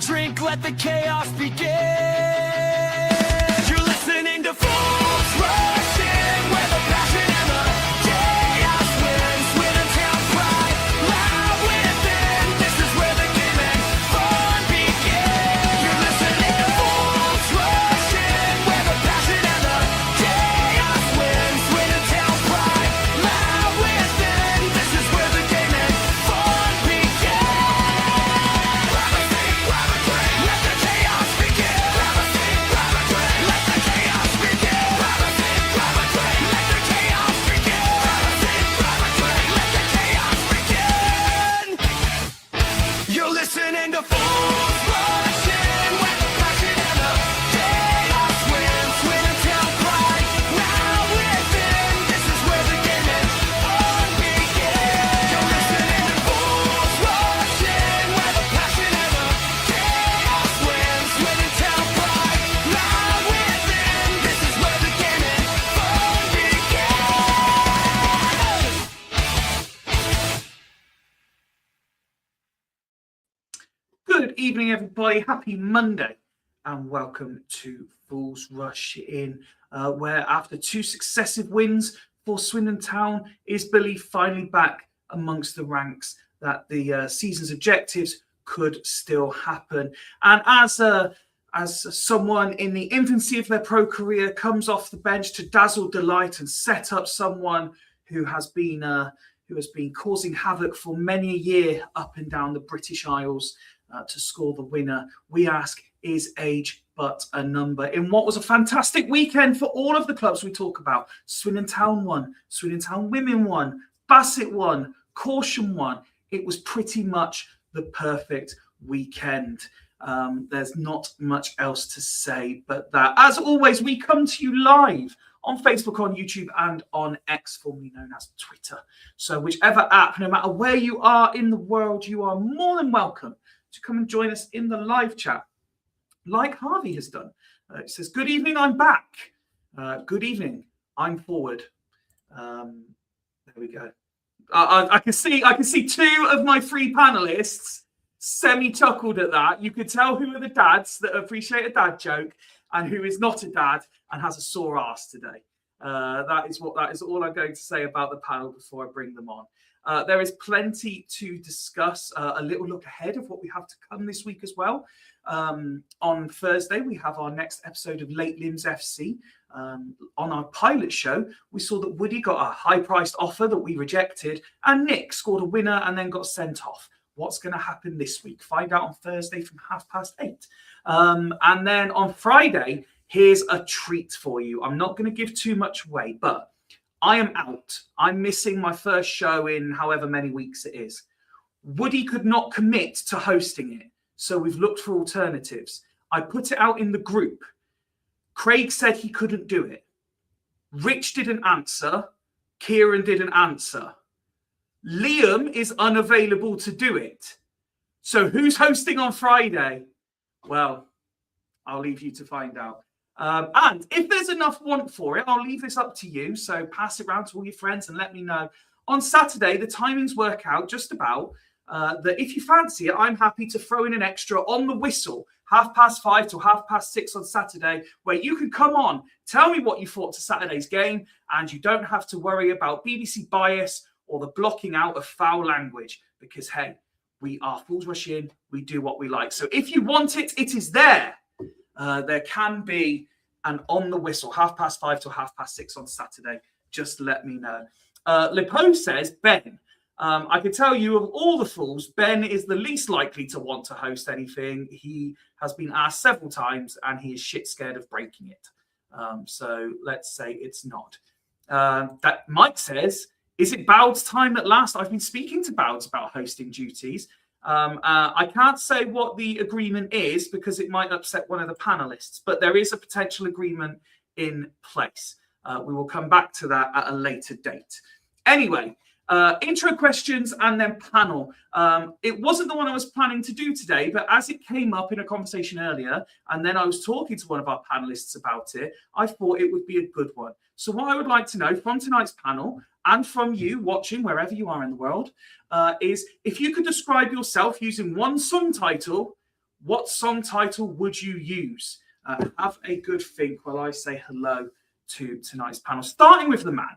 drink, let the chaos begin. You're listening to Fools Rush In, where the passion and the chaos wins. Swindon Town pride, loud within. This is where the game and fun begin. You're listening to Fools Rush In, where the passion and the chaos wins. Swindon Town pride, loud within. This is where the game and fun begin. Grab a seat, grab a drink, let the chaos begin. Grab a seat, grab a drink, let the chaos begin. Grab a seat, grab a drink, let the chaos begin. Grab a seat, grab a drink, let the chaos begin. You're listening to Fools Rush In, where the passion and the chaos wins. Swindon Town pride, now within. This is where the game and fun begin. You're listening to Fools Rush In, where the passion and the chaos wins. Swindon Town pride, now within. This is where the game and fun begin. Good evening, everybody. Happy Monday, and welcome to Fools Rush In, where after two successive wins for Swindon Town, is belief finally back amongst the ranks that the season's objectives could still happen. And as someone in the infancy of their pro career comes off the bench to dazzle, delight, and set up someone who has been causing havoc for many a year up and down the British Isles to score the winner, we ask, is age but a number? In what was a fantastic weekend for all of the clubs we talk about. Swindon Town won, Swindon Town Women won, Bassett won, Corsham won. It was pretty much the perfect weekend. There's not much else to say but that. As always, we come to you live on Facebook, on YouTube, and on X, formerly known as Twitter. So whichever app, no matter where you are in the world, you are more than welcome to come and join us in the live chat, like Harvey has done. It says, good evening, I'm back. Good evening, I'm forward. There we go. I can see two of my three panelists semi-chuckled at that. You could tell who are the dads that appreciate a dad joke and who is not a dad and has a sore ass today. That is all I'm going to say about the panel before I bring them on. There is plenty to discuss. A little look ahead of what we have to come this week as well. On Thursday, we have our next episode of Late Limbs FC. On our pilot show, we saw that Woody got a high-priced offer that we rejected, and Nick scored a winner and then got sent off. What's going to happen this week? Find out on Thursday from 8:30. And then on Friday, here's a treat for you. I'm not going to give too much away, but I am out. I'm missing my first show in however many weeks it is. Woody could not commit to hosting it, so we've looked for alternatives. I put it out in the group. Craig said he couldn't do it. Rich didn't answer. Kieran didn't answer. Liam is unavailable to do it. So who's hosting on Friday? Well, I'll leave you to find out. And if there's enough want for it, I'll leave this up to you. So pass it around to all your friends and let me know. On Saturday, the timings work out just about that if you fancy it, I'm happy to throw in an extra on the whistle, 5:30 to 6:30 on Saturday, where you can come on, tell me what you thought to Saturday's game, and you don't have to worry about BBC bias or the blocking out of foul language, because, hey, we are Fools Rush In, we do what we like. So if you want it, it is there. There can be an on the whistle, 5:30 to 6:30 on Saturday. Just let me know. Lipo says, Ben, I can tell you of all the fools, Ben is the least likely to want to host anything. He has been asked several times and he is shit scared of breaking it. So let's say it's not. That Mike says, is it Bowd's time at last? I've been speaking to Bowds about hosting duties. I can't say what the agreement is because it might upset one of the panelists, but there is a potential agreement in place. We will come back to that at a later date. Anyway, intro questions and then panel. It wasn't the one I was planning to do today, but as it came up in a conversation earlier, and then I was talking to one of our panelists about it, I thought it would be a good one. So what I would like to know from tonight's panel and from you watching wherever you are in the world is if you could describe yourself using one song title, What song title would you use? Have a good think while I say hello to tonight's panel, starting with the man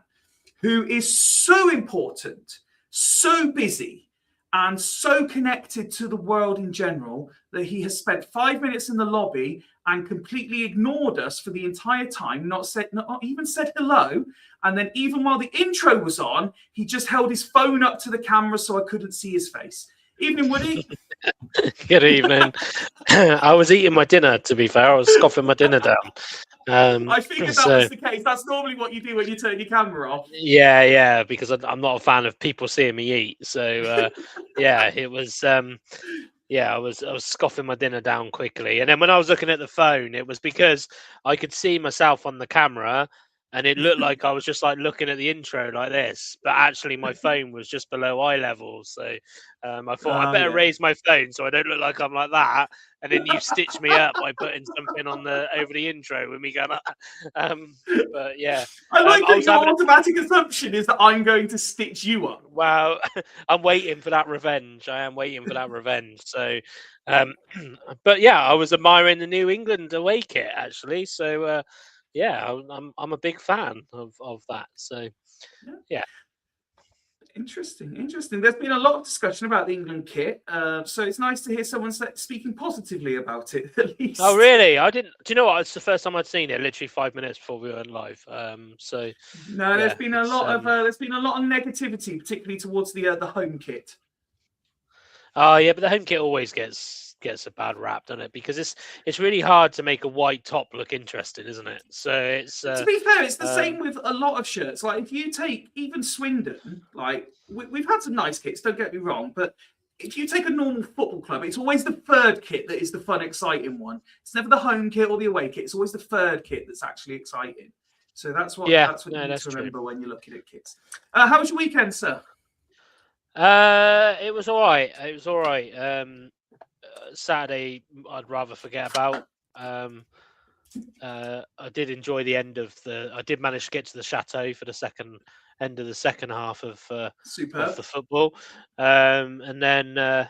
who is so important, so busy, and so connected to the world in general that he has spent 5 minutes in the lobby and completely ignored us for the entire time, not even said hello. And then even while the intro was on, he just held his phone up to the camera so I couldn't see his face. Evening, Woody. Good evening. I was eating my dinner, to be fair. I was scoffing my dinner down. I figured that was the case. That's normally what you do when you turn your camera off. Yeah, because I'm not a fan of people seeing me eat. So yeah, it was. Yeah, I was scoffing my dinner down quickly, and then when I was looking at the phone, it was because I could see myself on the camera, and it looked like I was just like looking at the intro like this, but actually my phone was just below eye level. So I thought I better raise my phone so I don't look like I'm like that. And then you stitched me up by putting something on over the intro with me going. But yeah, I like that your automatic assumption is that I'm going to stitch you up. Well, I'm waiting for that revenge. I am waiting for that revenge. So, but yeah, I was admiring the New England away kit actually. So. Yeah, I'm a big fan of that. So, yeah. Interesting. There's been a lot of discussion about the England kit, so it's nice to hear someone speaking positively about it. At least. Oh, really? I didn't. Do you know what? It's the first time I'd seen it. Literally 5 minutes before we went live. So no, there's been a lot of negativity, particularly towards the home kit. Oh yeah, but the home kit always gets a bad rap, doesn't it? Because it's really hard to make a white top look interesting, isn't it? So it's to be fair, it's the same with a lot of shirts. Like if you take even Swindon, like we've had some nice kits, don't get me wrong, but if you take a normal football club, it's always the third kit that is the fun, exciting one. It's never the home kit or the away kit. It's always the third kit that's actually exciting. So that's what you need to remember when you're looking at kits. How was your weekend, sir? It was all right. Saturday, I'd rather forget about. I did enjoy the end of I did manage to get to the chateau for the end of the second half of the football. And then,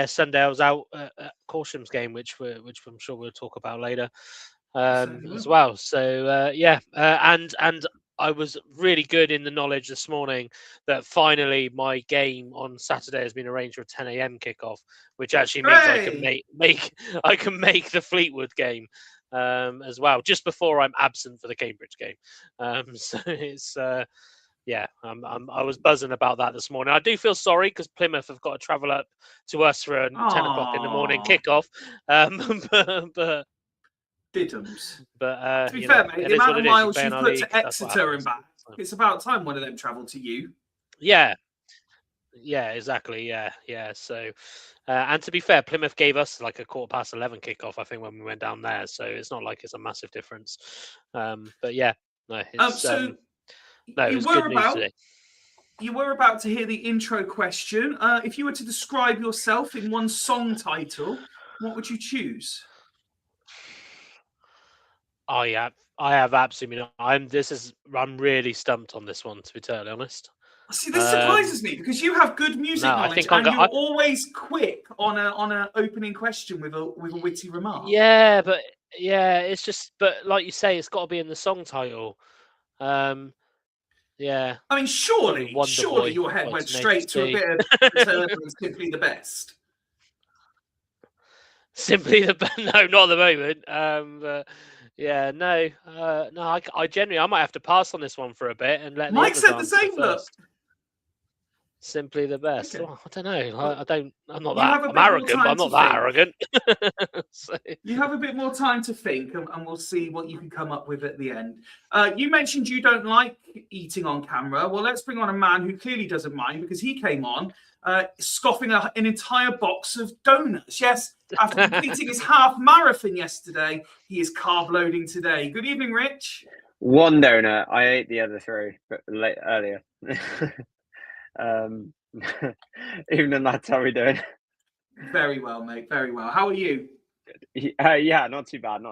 Sunday I was out at Corsham's game, which I'm sure we'll talk about later as well. So and I was really good in the knowledge this morning that finally my game on Saturday has been arranged for a 10 a.m. kickoff, which actually means I can make the Fleetwood game as well, just before I'm absent for the Cambridge game. So it's I was buzzing about that this morning. I do feel sorry because Plymouth have got to travel up to us for a 10 o'clock in the morning kickoff. But Diddums. But to be fair, mate, the amount of miles you've put to Exeter and back, it's about time one of them travelled to you. Yeah, exactly. Yeah. So, and to be fair, Plymouth gave us like a 11:15 kickoff, I think, when we went down there. So it's not like it's a massive difference. But yeah, no. It's, it was good news today. You were about to hear the intro question. If you were to describe yourself in one song title, what would you choose? Oh yeah, I have absolutely not. I'm really stumped on this one, to be totally honest. See, this surprises me because you have good music knowledge and you're always quick on an opening question with a witty remark. Yeah, it's just, but like you say, it's got to be in the song title. Yeah. I mean, surely your head went straight to a bit of Return and Simply the Best. Simply the Best? No, not at the moment. But yeah, no. I genuinely, I might have to pass on this one for a bit and let Mike said the same. Look. Simply the Best. Okay. Well, I don't know. I'm not that. I'm arrogant, but I'm not that arrogant. So. You have a bit more time to think, and we'll see what you can come up with at the end. You mentioned you don't like eating on camera. Well, let's bring on a man who clearly doesn't mind because he came on scoffing an entire box of donuts. Yes, after completing his half marathon yesterday, he is carb loading today. Good evening, Rich. One donut. I ate the other three earlier. Evening, lads. How are we doing? Very well, mate. Very well. How are you? Good. Yeah, not too bad.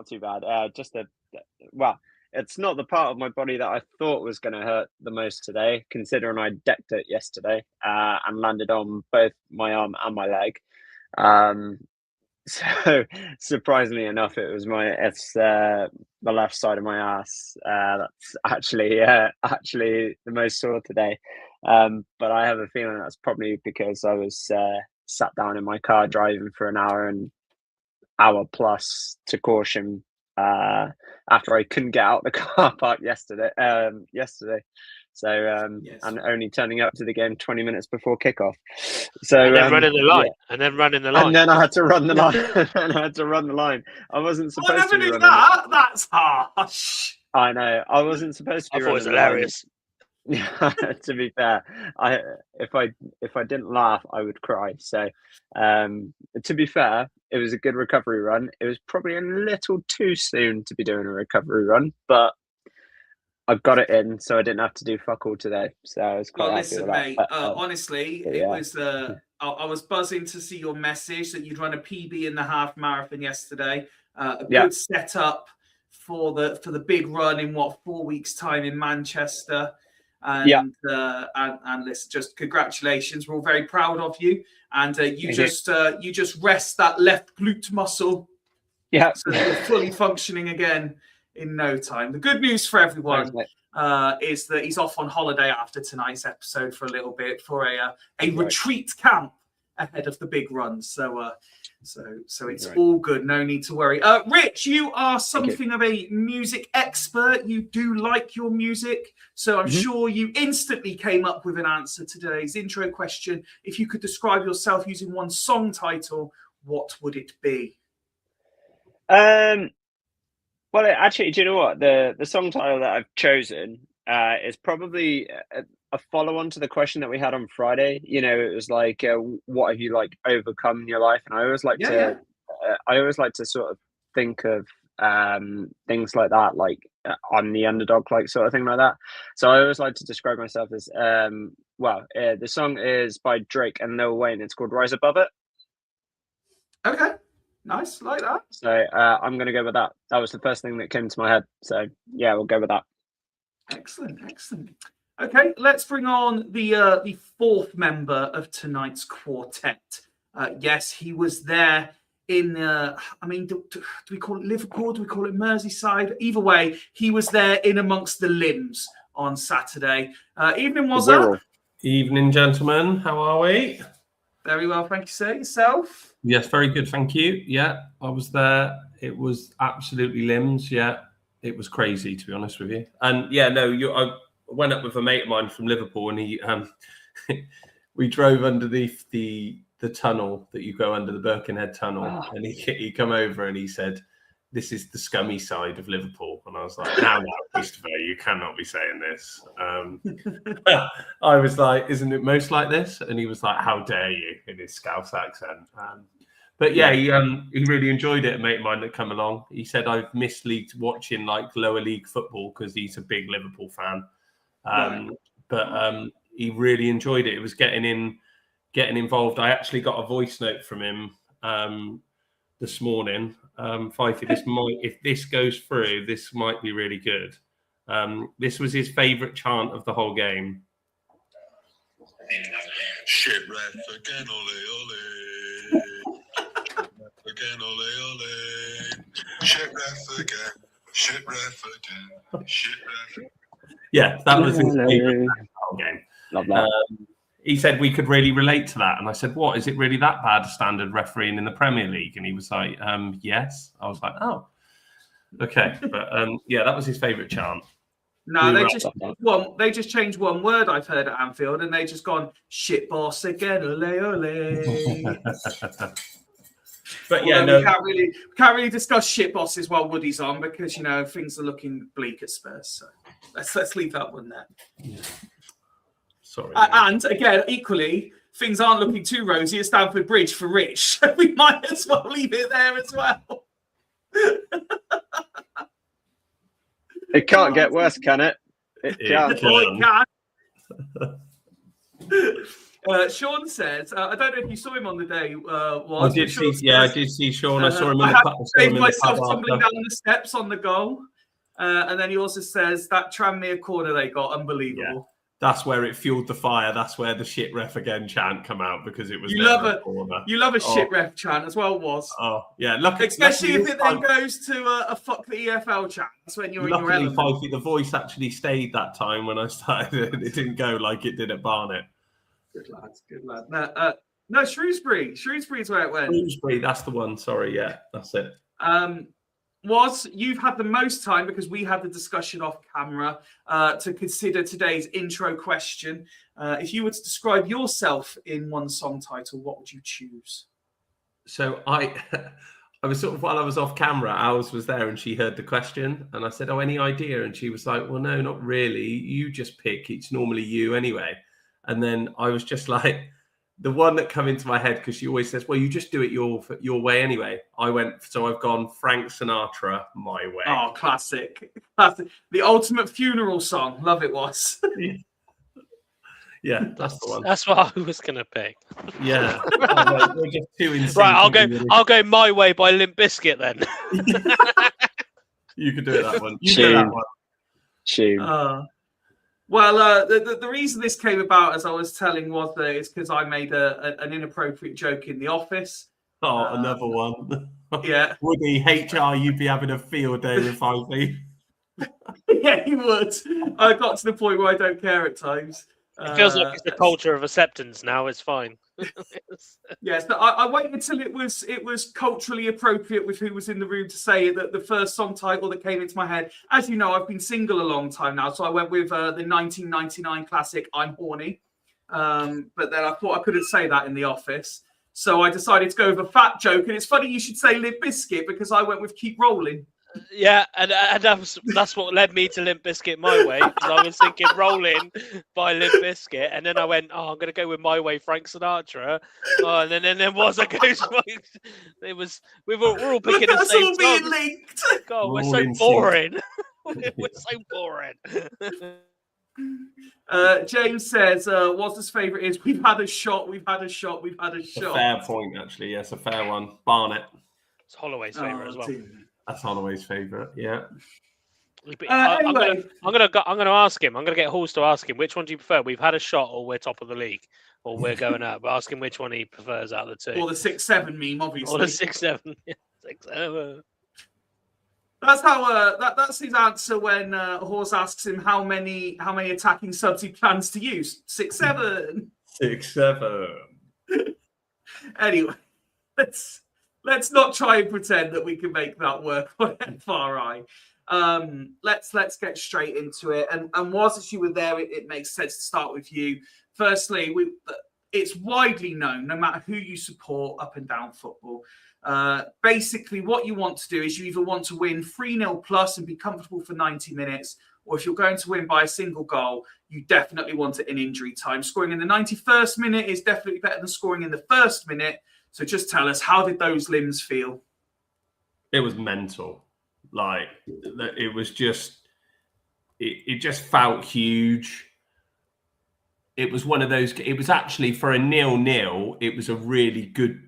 Well, it's not the part of my body that I thought was going to hurt the most today, considering I decked it yesterday and landed on both my arm and my leg. So surprisingly enough, it was the left side of my ass. That's actually the most sore today. But I have a feeling that's probably because I was sat down in my car driving for an hour plus to Corsham after I couldn't get out the car park yesterday. So Yes. and only turning up to the game 20 minutes before kickoff. So And then running the line, yeah. and then running the line. And then I had to run the line. And I had to run the line. I wasn't I supposed never to be knew running. that. That's harsh. I know. I wasn't supposed to I be thought it was running the line. hilarious. To be fair, if I didn't laugh, I would cry. So, to be fair, it was a good recovery run. It was probably a little too soon to be doing a recovery run, but I got it in, so I didn't have to do fuck all today. So I was quite Well, happy listen, with that. mate. But, Honestly, but it yeah. was. I was buzzing to see your message that you'd run a PB in the half marathon yesterday. A good setup for the big run in 4 weeks' time in Manchester. And listen, just congratulations. We're all very proud of you. And you just rest that left glute muscle. Yeah. So that you're fully functioning again in no time. The good news for everyone is that he's off on holiday after tonight's episode for a little bit for a retreat camp ahead of the big run. So it's all good. No need to worry. Rich, you are something of a music expert. You do like your music. So I'm sure you instantly came up with an answer to today's intro question. If you could describe yourself using one song title, what would it be? Well, actually, do you know what? The song title that I've chosen is probably a follow-on to the question that we had on Friday. You know, it was like, what have you like overcome in your life? And I always like to sort of think of things like that, like I'm the underdog, like sort of thing like that. So I always like to describe myself as the song is by Drake and Lil Wayne. It's called Rise Above It. Okay. Nice, like that. So I'm going to go with that. That was the first thing that came to my head. So yeah, we'll go with that. Excellent. Okay, let's bring on the fourth member of tonight's quartet. Yes, he was there in. Do we call it Liverpool? Do we call it Merseyside? Either way, he was there in amongst the limbs on Saturday. Evening, Wazza. Evening, gentlemen. How are we? Very well, thank you, sir. Yourself? Yes, very good, thank you. Yeah, I was there. It was absolutely limbs. Yeah, it was crazy, to be honest with you. And yeah, no, I went up with a mate of mine from Liverpool, and he we drove underneath the tunnel that you go under, the Birkenhead tunnel, and he come over and he said, "This is the scummy side of Liverpool." And I was like, "Now, Christopher, you cannot be saying this." I was like, "Isn't it most like this?" And he was like, "How dare you?" in his Scouse accent. But yeah, he really enjoyed it. A mate of mine that come along, he said, "I've missed watching like lower league football because he's a big Liverpool fan." But he really enjoyed it. It was getting involved. I actually got a voice note from him this morning. Fifey, if this goes through, this might be really good. This was his favourite chant of the whole game. Shit ref again, ole ole. Again, ole ole. Shit ref again. Shit ref again. Shit ref. Yeah, that was his favourite whole game. Love that. He said we could really relate to that. And I said, what, is it really that bad standard refereeing in the Premier League? And he was like, yes. I was like, oh, okay. But yeah, that was his favourite chant. No, they just changed one word I've heard at Anfield, and they just gone, shit boss again, ole ole. But yeah, no, we can't really discuss shit bosses while Woody's on, because things are looking bleak at Spurs. So let's leave that one there. Yeah. Sorry. And again, equally, things aren't looking too rosy at Stamford Bridge for Rich. So we might as well leave it there as well. It can't get worse, can it? It can. Sean says, I don't know if you saw him on the day. I did see Sean. I saw him in the myself tumbling down the steps on the goal. And then he also says that Tranmere corner they got, unbelievable. that's where it fueled the fire. That's where the shit ref again chant come out, because it was You love a shit ref chant as well, was. Oh yeah, look, especially if it then goes to a fuck the EFL chant. That's when you're in your element. Luckily, the voice actually stayed that time when I started. It didn't go like it did at Barnet. Good lad. No, Shrewsbury. Shrewsbury's where it went. Shrewsbury, that's the one. Sorry, yeah, that's it. You've had the most time, because we had the discussion off camera, to consider today's intro question. If you were to describe yourself in one song title, what would you choose? So I was sort of, while I was off camera, Alice was there and she heard the question, and I said, "Oh, any idea?" And she was like, "Well, no, not really. You just pick. It's normally you anyway." And then I was just like, the one that come into my head, because she always says, "Well, you just do it your way anyway." I've gone Frank Sinatra, My Way. Oh, classic. The ultimate funeral song. Love it, was. Yeah, that's the one. That's what I was gonna pick. Yeah. We're just too insane. Right, I'll go My Way by Limp Bizkit then. You could do it that one. You do that one. Shame. Well, the reason this came about, as I was telling, was that it's because I made an inappropriate joke in the office. Oh, another one. Yeah. Woody, HR, you'd be having a field day with 5 feet. Yeah, you would. I got to the point where I don't care at times. It feels like it's the culture of acceptance now. It's fine. Yes, but I waited until it was culturally appropriate with who was in the room to say that the first song title that came into my head. As you know, I've been single a long time now, so I went with the 1999 classic "I'm Horny." But then I thought I couldn't say that in the office, so I decided to go with a fat joke. And it's funny you should say Limp Bizkit, because I went with "Keep Rolling." Yeah, and that's what led me to Limp Bizkit My Way, because I was thinking Rolling by Limp Bizkit, and then I went, I'm going to go with My Way, Frank Sinatra. Oh, and then was I goes, we're all picking the same all being song. linked. God, we're so boring. We're so boring. James says, what's his favourite is we've had a shot. A fair point, actually. Yes, a fair one. Barnet. It's Holloway's favourite as well. That's Holloway's favourite, yeah. Anyway. I'm gonna ask him. I'm gonna get Halls to ask him which one do you prefer. We've had a shot, or we're top of the league, or we're going up. But ask him which one he prefers out of the two. Or the 6-7 meme, obviously. Or the 6-7. 6-7. That's how. That's his answer when Horse asks him how many attacking subs he plans to use. 6-7. 6-7. Anyway, let's not try and pretend that we can make that work on FRI. Let's get straight into it. And whilst you were there, it makes sense to start with you. Firstly, it's widely known, no matter who you support up and down football, basically what you want to do is you either want to win 3-0 plus and be comfortable for 90 minutes, or if you're going to win by a single goal, you definitely want it in injury time. Scoring in the 91st minute is definitely better than scoring in the first minute. So just tell us, how did those limbs feel? It was mental. Like, it was just, it just felt huge. It was one of those, it was actually for a 0-0, it was a really good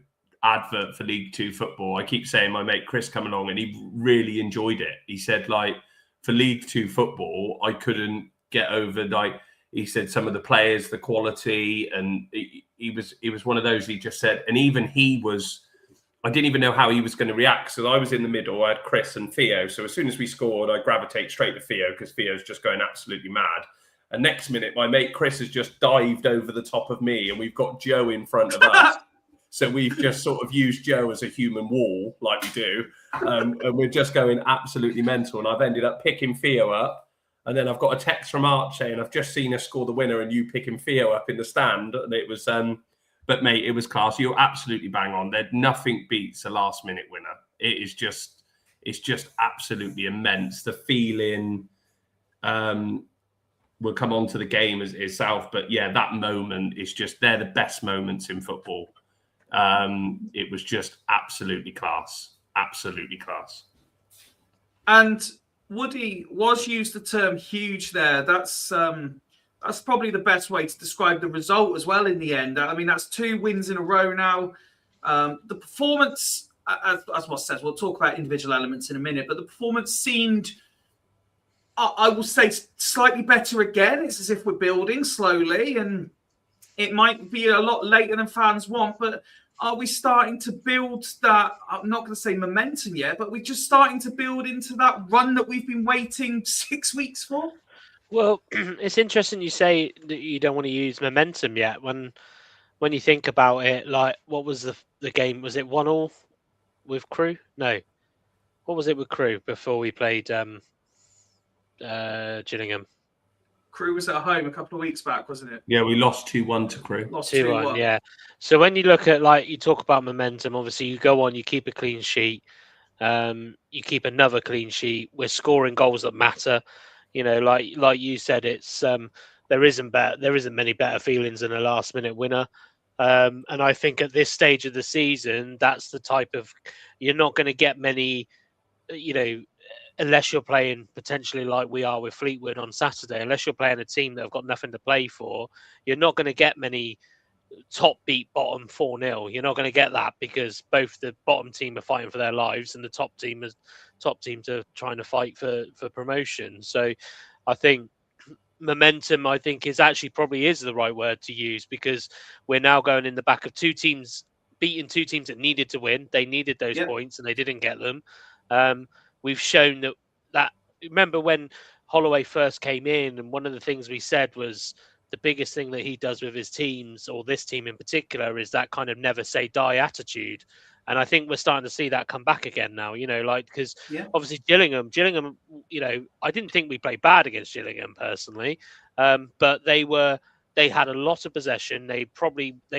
advert for League Two football. I keep saying my mate Chris come along and he really enjoyed it. He said, like, for League Two football, I couldn't get over, like, he said some of the players, the quality, and he was one of those, he just said, and even he was, I didn't even know how he was going to react. So I was in the middle, I had Chris and Theo. So as soon as we scored, I gravitate straight to Theo because Theo's just going absolutely mad. And next minute, my mate Chris has just dived over the top of me and we've got Joe in front of us. So we've just sort of used Joe as a human wall, like we do. And we're just going absolutely mental. And I've ended up picking Theo up. And then I've got a text from Arch saying, I've just seen us score the winner and you picking Theo up in the stand. And it was, but mate, it was class. You're absolutely bang on. There's nothing beats a last minute winner. It's just absolutely immense. The feeling, we'll come on to the game itself. But yeah, that moment is just, they're the best moments in football. It was just absolutely class. Absolutely class. And Woody was used the term huge there. That's probably the best way to describe the result as well in the end. I mean, that's 2 wins in a row now. The performance, as Ross says, we'll talk about individual elements in a minute, but the performance seemed, I will say slightly better again. It's as if we're building slowly, and it might be a lot later than fans want, but are we starting to build that? I'm not going to say momentum yet, but we're just starting to build into that run that we've been waiting 6 weeks for. Well, it's interesting you say that you don't want to use momentum yet. When you think about it, like, what was the game? Was it 1-1 with Crew? No. What was it with Crew before we played Gillingham? Crew was at home a couple of weeks back, wasn't it? Yeah, we lost 2-1 to Crew. Lost 2-1, 2-1. yeah. So when you look at, like, you talk about momentum, obviously you go on, you keep a clean sheet, you keep another clean sheet. We're scoring goals that matter. You know, like you said, it's there isn't many better feelings than a last minute winner. And I think at this stage of the season, that's the type of, you're not going to get many, you know, unless you're playing potentially like we are with Fleetwood on Saturday, unless you're playing a team that have got nothing to play for, you're not going to get many top beat bottom 4-0. You're not going to get that because both the bottom team are fighting for their lives and the top teams are trying to fight for promotion. So I think momentum, I think, is actually probably is the right word to use, because we're now going in the back of beating two teams that needed to win. They needed those points and they didn't get them. We've shown that remember when Holloway first came in, and one of the things we said was the biggest thing that he does with his teams, or this team in particular, is that kind of never say die attitude. And I think we're starting to see that come back again now, you know, like, because obviously Gillingham, you know, I didn't think we played bad against Gillingham personally, but they had a lot of possession. They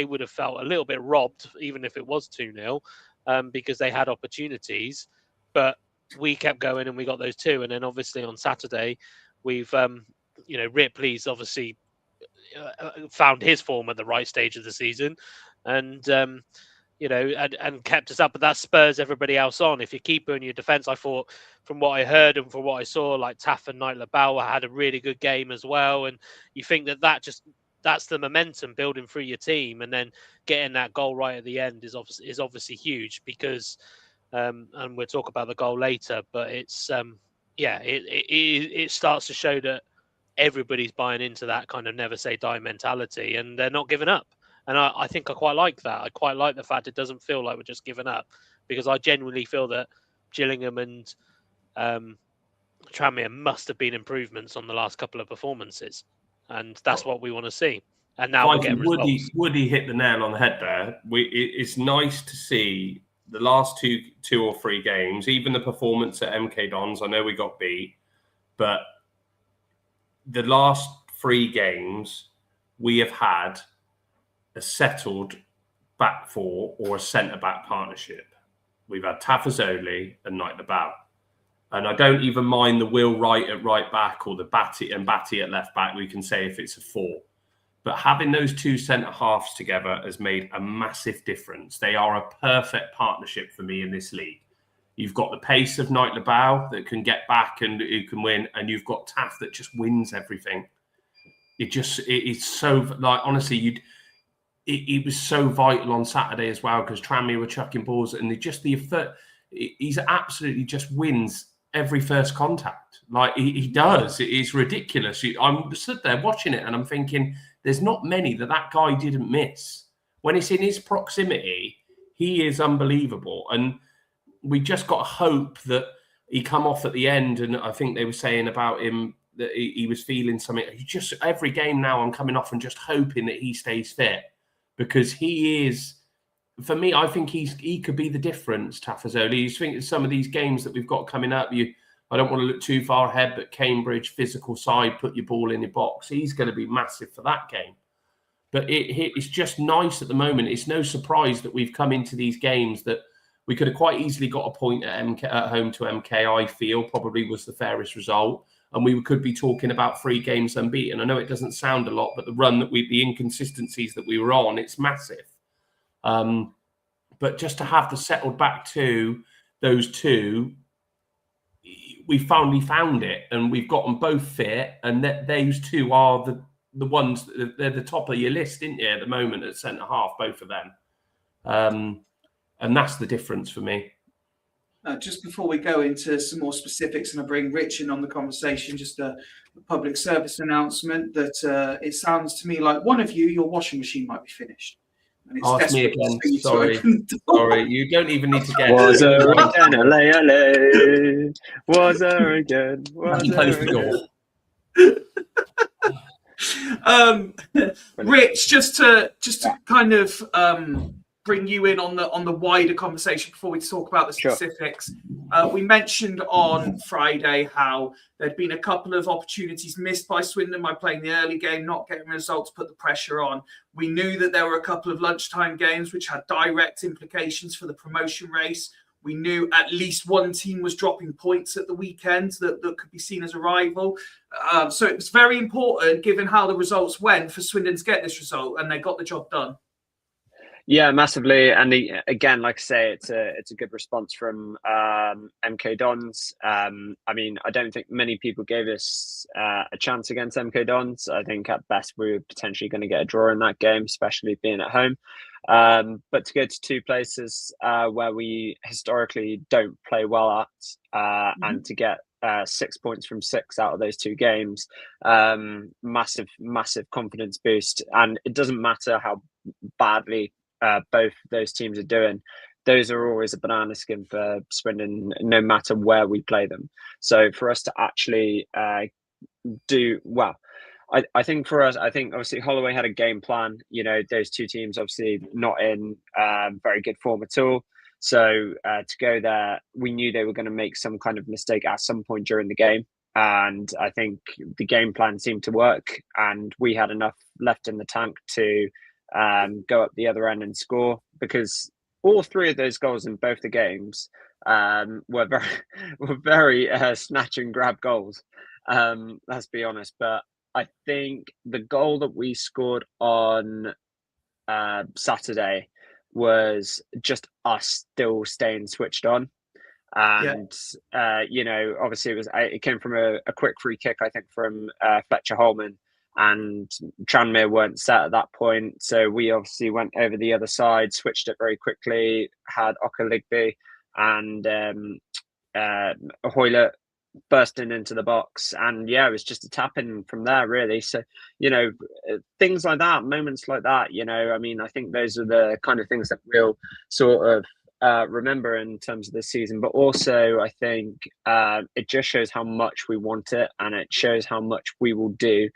would have felt a little bit robbed, even if it was 2-0, because they had opportunities, but we kept going and we got those two. And then obviously on Saturday, we've, you know, Ripley's obviously found his form at the right stage of the season, and you know, and kept us up. But that spurs everybody else on. If your keeper and your defence, I thought, from what I heard and from what I saw, like Taff and Knight Labau had a really good game as well. And you think that's the momentum building through your team, and then getting that goal right at the end is obviously huge, because and we'll talk about the goal later, but it's it starts to show that everybody's buying into that kind of never say die mentality, and they're not giving up. And I think I quite like that. I quite like the fact it doesn't feel like we're just giving up, because I genuinely feel that Gillingham and Tranmere must have been improvements on the last couple of performances, and that's what we want to see. And now we're getting results. Woody hit the nail on the head there. It's nice to see the last two or three games, even the performance at MK Dons. I know we got beat, but the last 3 games we have had a settled back four or a centre-back partnership. We've had Tafazoli and Knight Labau. And I don't even mind the Will Wright at right back or the Batty at left back. We can say if it's a 4. But having those 2 centre-halves together has made a massive difference. They are a perfect partnership for me in this league. You've got the pace of Knight Labau that can get back and who can win. And you've got Taff that just wins everything. It's so, like, honestly, it was so vital on Saturday as well, because Tranmere were chucking balls and he's absolutely just wins every first contact. Like he does. It's ridiculous. I'm stood there watching it and I'm thinking there's not many that guy didn't miss. When it's in his proximity, he is unbelievable. And we just got to hope that he come off at the end. And I think they were saying about him that he was feeling something. Every game now I'm coming off and just hoping that he stays fit. Because he is, for me, I think he could be the difference, Tafazoli. You think of some of these games that we've got coming up, I don't want to look too far ahead, but Cambridge, physical side, put your ball in your box. He's going to be massive for that game. But it's just nice at the moment. It's no surprise that we've come into these games that we could have quite easily got a point at home to MK, I feel, probably was the fairest result. And we could be talking about 3 games unbeaten. I know it doesn't sound a lot, but the run the inconsistencies that we were on, it's massive. But just to have the settled back to those 2, we finally found it, and we've got them both fit. And those 2 are the ones, they're the top of your list, isn't you, at the moment at centre half, both of them. And that's the difference for me. Just before we go into some more specifics and I bring Rich in on the conversation, just a public service announcement that it sounds to me like one of you, your washing machine might be finished. And it's Ask me desperate again. for you to Sorry. open the door. Sorry, you don't even need to get. Was there again, LA? Was there again? Was You close there the again? door. Rich, just to kind of bring you in on the wider conversation before we talk about the Sure. specifics. We mentioned on Friday how there'd been a couple of opportunities missed by Swindon by playing the early game, not getting results, put the pressure on. We knew that there were a couple of lunchtime games which had direct implications for the promotion race. We knew at least one team was dropping points at the weekend that could be seen as a rival. So it was very important, given how the results went, for Swindon to get this result, and they got the job done. Yeah, massively. And again, like I say, it's a good response from MK Dons. I mean, I don't think many people gave us a chance against MK Dons. I think at best we were potentially going to get a draw in that game, especially being at home. But to go to two places where we historically don't play well at, and to get 6 points from 6 out of those two games, massive confidence boost. And it doesn't matter how badly both those teams are doing. Those are always a banana skin for Swindon, no matter where we play them. So for us to actually do well, I think for us, I think obviously Holloway had a game plan. You know, those two teams obviously not in very good form at all. So to go there, we knew they were going to make some kind of mistake at some point during the game. And I think the game plan seemed to work, and we had enough left in the tank to go up the other end and score, because all three of those goals in both the games were very snatch and grab goals. Let's be honest. But I think the goal that we scored on Saturday was just us still staying switched on. And you know, obviously it came from a quick free kick, I think, from Fletcher Holman, and Tranmere weren't set at that point, so we obviously went over the other side, switched it very quickly, had Okaligbe and Hoylett bursting into the box, and yeah, it was just a tap in from there, really. So, you know, things like that, moments like that, you know, I mean, I think those are the kind of things that we'll sort of remember in terms of this season. But also, I think it just shows how much we want it, and it shows how much we will do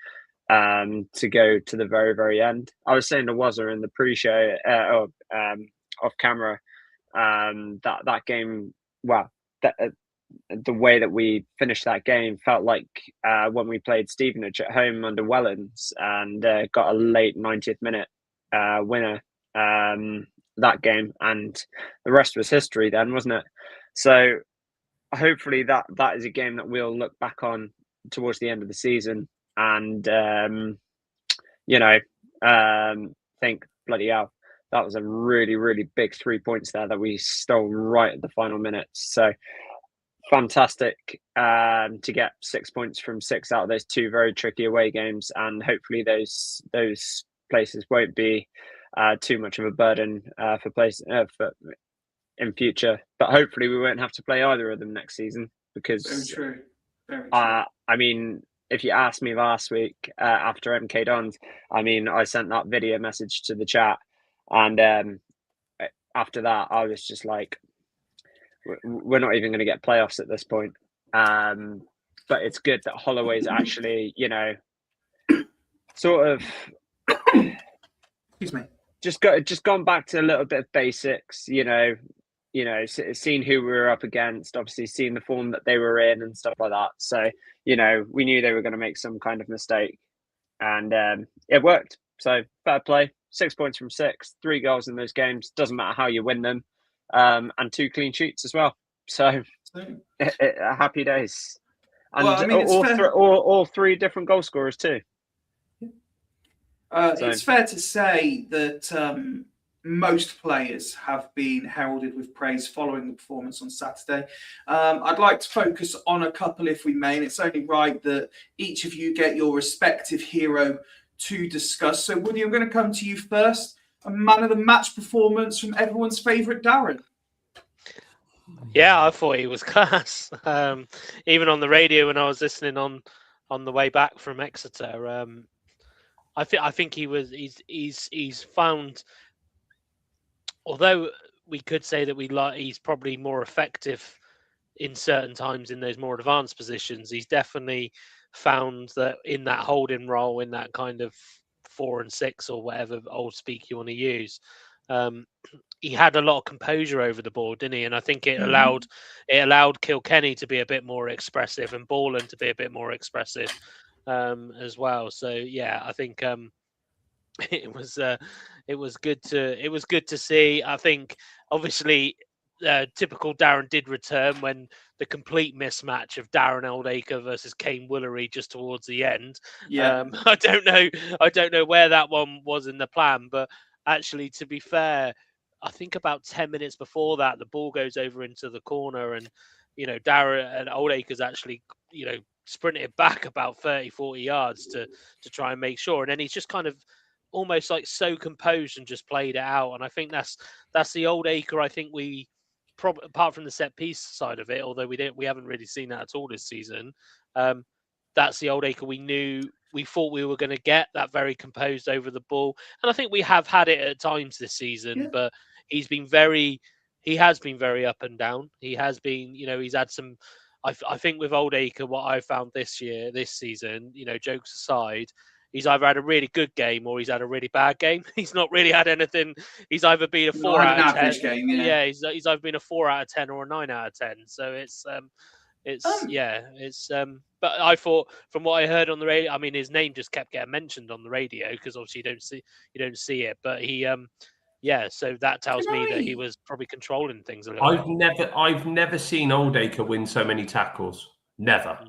to go to the very, very end. I was saying to Wazza in the pre-show, off camera, that game, well, the way that we finished that game felt like when we played Stevenage at home under Wellens and got a late 90th minute winner that game, and the rest was history then, wasn't it? So hopefully that is a game that we'll look back on towards the end of the season and you know, think, bloody hell, that was a really, really big 3 points there that we stole right at the final minutes. So fantastic to get 6 points from 6 out of those two very tricky away games, and hopefully those places won't be too much of a burden for in future. But hopefully we won't have to play either of them next season, because Very true. Very true. I mean, if you asked me last week after MK Dons, I mean, I sent that video message to the chat, and after that I was just like, we're not even going to get playoffs at this point. But it's good that Holloway's actually, you know, sort of Excuse me. just gone back to a little bit of basics, you know, seeing who we were up against, obviously seeing the form that they were in and stuff like that. So, you know, we knew they were going to make some kind of mistake, and it worked. So fair play. 6 points from 6, 3 goals in those games. Doesn't matter how you win them. And 2 clean sheets as well. So happy days. And well, I mean, all 3 different goal scorers too. It's fair to say that most players have been heralded with praise following the performance on Saturday. I'd like to focus on a couple, if we may, and it's only right that each of you get your respective hero to discuss. So, Woody, I'm going to come to you first. A man of the match performance from everyone's favourite Darren. Yeah, I thought he was class. Even on the radio when I was listening on the way back from Exeter, I think he's found. Although we could say that he's probably more effective in certain times in those more advanced positions. He's definitely found that in that holding role, in that kind of 4 and 6 or whatever old speak you want to use. He had a lot of composure over the ball, didn't he? And I think it allowed Kilkenny to be a bit more expressive and Borland to be a bit more expressive as well. So yeah, I think it was good to see. I think obviously typical Darren did return when the complete mismatch of Darren Oldacre versus Kane Woolery just towards the end. Yeah. I don't know where that one was in the plan, but actually, to be fair, I think about 10 minutes before that, the ball goes over into the corner and, Darren and Oldacre's actually, sprinted back about 30, 40 yards to try and make sure. And then he's just kind of almost like so composed and just played it out. And I think that's the Oldacre I think we, apart from the set piece side of it, although we haven't really seen that at all this season, that's the Oldacre we thought we were going to get, that very composed over the ball. And I think we have had it at times this season, but he has been very up and down. He has been, he's had some, I think with Oldacre, what I found this season, jokes aside, he's either had a really good game or he's had a really bad game. He's not really had anything. He's either been a 4 out of 10. Game, he's either been a 4 out of 10 or a 9 out of 10. So but I thought from what I heard on the radio, I mean, his name just kept getting mentioned on the radio because obviously you don't see it, but he, so that tells me that he was probably controlling things a little bit. I've never seen Oldacre win so many tackles. Never.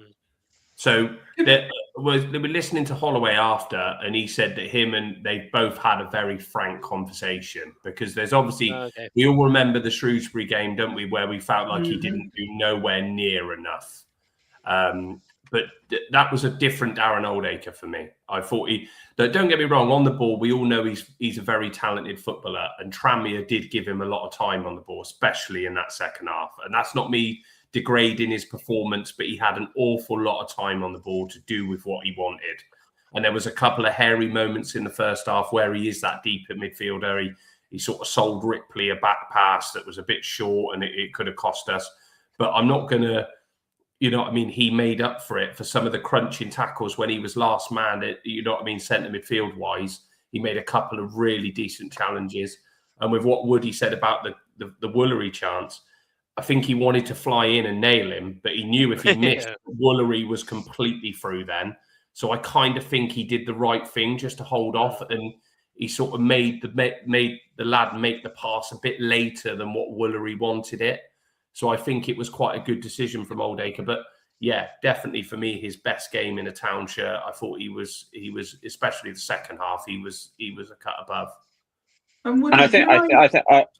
So they were listening to Holloway after, and he said that him and they both had a very frank conversation because there's obviously we all remember the Shrewsbury game, don't we, where we felt like he didn't do nowhere near enough. But that was a different Darren Oldacre for me. I thought don't get me wrong, on the ball, we all know he's a very talented footballer, and Tranmere did give him a lot of time on the ball, especially in that second half. And that's not me degrading his performance, but he had an awful lot of time on the ball to do with what he wanted. And there was a couple of hairy moments in the first half where he is that deep at midfielder. He sort of sold Ripley a back pass that was a bit short and it could have cost us. But I'm not going to, he made up for it for some of the crunching tackles when he was last man, centre midfield wise. He made a couple of really decent challenges. And with what Woody said about the Woolery chance, I think he wanted to fly in and nail him, but he knew if he missed, Woolery was completely through then. So I kind of think he did the right thing just to hold off, and he sort of made the lad make the pass a bit later than what Woolery wanted it. So I think it was quite a good decision from Oldacre. But yeah, definitely for me, his best game in a Town shirt. I thought he was especially the second half. He was a cut above. And I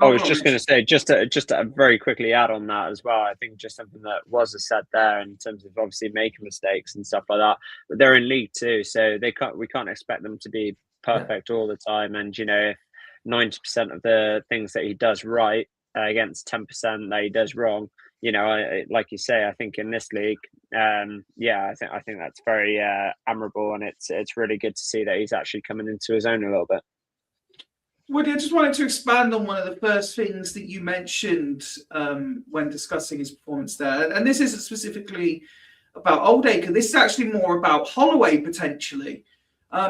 was just going to say, just to very quickly add on that as well. I think just something that was said there in terms of obviously making mistakes and stuff like that. But they're in League Two, so we can't expect them to be perfect all the time. And if 90% of the things that he does right against 10% that he does wrong, like you say, I think in this league, I think that's very admirable, and it's really good to see that he's actually coming into his own a little bit. Woody, I just wanted to expand on one of the first things that you mentioned when discussing his performance there. And this isn't specifically about Oldacre. This is actually more about Holloway, potentially.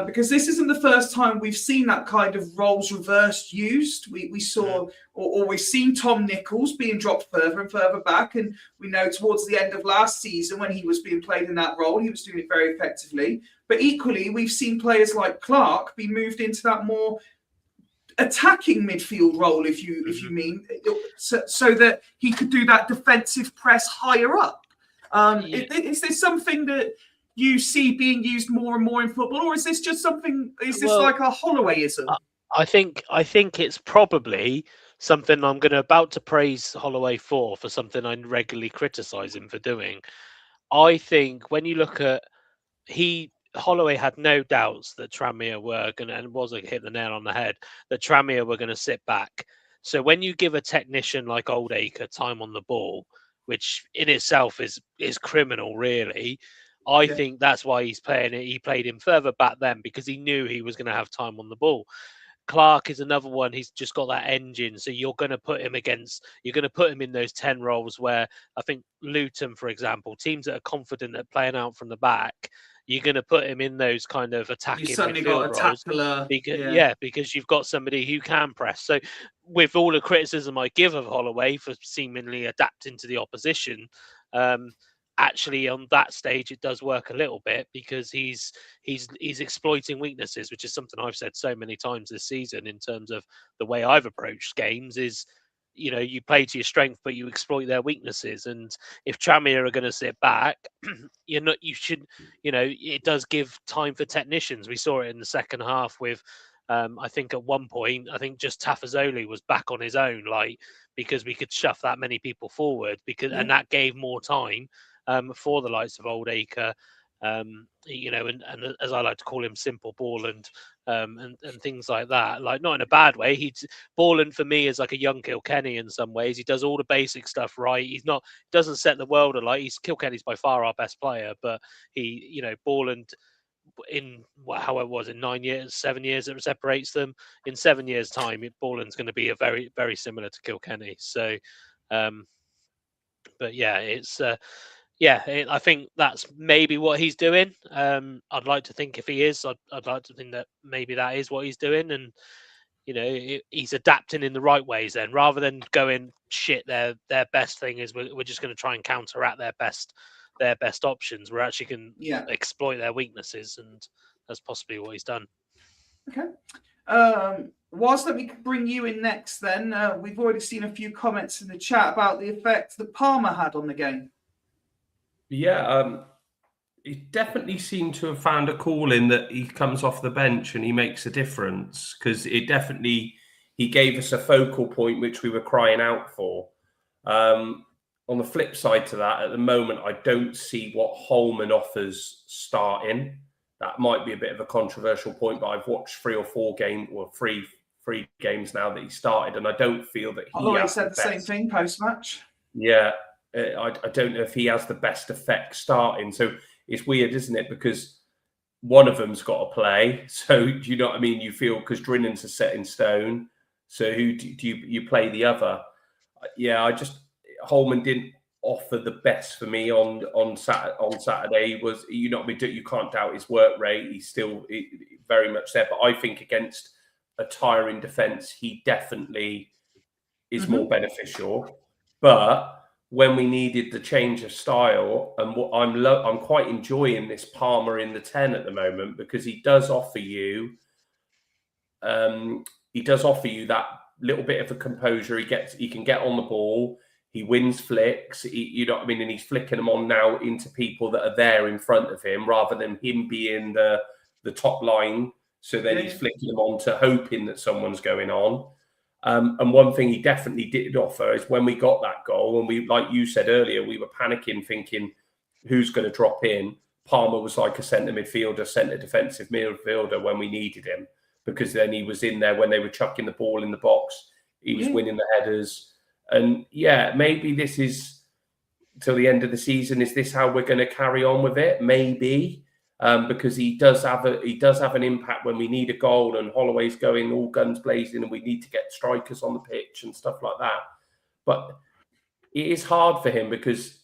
Because this isn't the first time we've seen that kind of roles reversed used. We saw, or we've seen Tom Nichols being dropped further and further back. And we know towards the end of last season, when he was being played in that role, he was doing it very effectively. But equally, we've seen players like Clark be moved into that more attacking midfield role, if you mean, so that he could do that defensive press higher up. Is this something that you see being used more and more in football, or is this just something? Is this like a Hollowayism? I think it's probably something I'm about to praise Holloway for something I regularly criticise him for doing. I think when you look at Holloway had no doubts that Tranmere were going to, and was hit the nail on the head, that Tranmere were going to sit back. So when you give a technician like Oldacre time on the ball, which in itself is criminal, really, I think that's why he's playing it. He played him further back then because he knew he was going to have time on the ball. Clark is another one. He's just got that engine. So you're going to put him in those 10 roles where I think Luton, for example, teams that are confident at playing out from the back, you're going to put him in those kind of attacking midfield roles. Because you've got somebody who can press. So with all the criticism I give of Holloway for seemingly adapting to the opposition, actually on that stage it does work a little bit because he's exploiting weaknesses, which is something I've said so many times this season in terms of the way I've approached games is, you play to your strength but you exploit their weaknesses. And if Tranmere are going to sit back, it does give time for technicians. We saw it in the second half with I think at one point just Tafazoli was back on his own, because we could shove that many people forward and that gave more time for the likes of Oldacre, and as I like to call him, Simple Borland, and things like that. Like, not in a bad way. Borland for me is like a young Kilkenny in some ways. He does all the basic stuff right. Doesn't set the world alight. Kilkenny's by far our best player, but Borland, in how it was in 7 years that separates them. In 7 years' time, Borland's going to be a very, very similar to Kilkenny. So, but yeah, it's. I think that's maybe what he's doing. I'd like to think if he is, I'd like to think that maybe that is what he's doing, and he's adapting in the right ways. Then, rather than going shit, their best thing is we're just going to try and counteract their best options. We're actually going to exploit their weaknesses, and that's possibly what he's done. Okay. Whilst let me bring you in next, then we've already seen a few comments in the chat about the effect that Palmer had on the game. Yeah, he definitely seemed to have found a call in that he comes off the bench and he makes a difference, because he gave us a focal point which we were crying out for. On the flip side to that, at the moment, I don't see what Holman offers starting. That might be a bit of a controversial point, but I've watched three games now that he started, and I don't feel that he said the same thing post-match. Yeah. I don't know if he has the best effect starting. So it's weird, isn't it? Because one of them's got to play. So do you know what I mean? You feel, because Drinnan's a set in stone. So who do you play the other? Yeah, Holman didn't offer the best for me on Saturday. You can't doubt his work rate. He's still very much there. But I think against a tiring defence, he definitely is more beneficial. But when we needed the change of style, and what I'm quite enjoying this Palmer in the 10 at the moment, because he does offer you that little bit of a composure. He can get on the ball. He wins flicks. And he's flicking them on now into people that are there in front of him, rather than him being the top line. So then he's flicking them on to hoping that someone's going on. And one thing he definitely did offer is when we got that goal, and we, like you said earlier, we were panicking, thinking who's going to drop in. Palmer was like a centre defensive midfielder when we needed him, because then he was in there when they were chucking the ball in the box. He was winning the headers. And maybe this is till the end of the season. Is this how we're going to carry on with it? Maybe. Because he does have an impact when we need a goal, and Holloway's going all guns blazing, and we need to get strikers on the pitch and stuff like that. But it is hard for him, because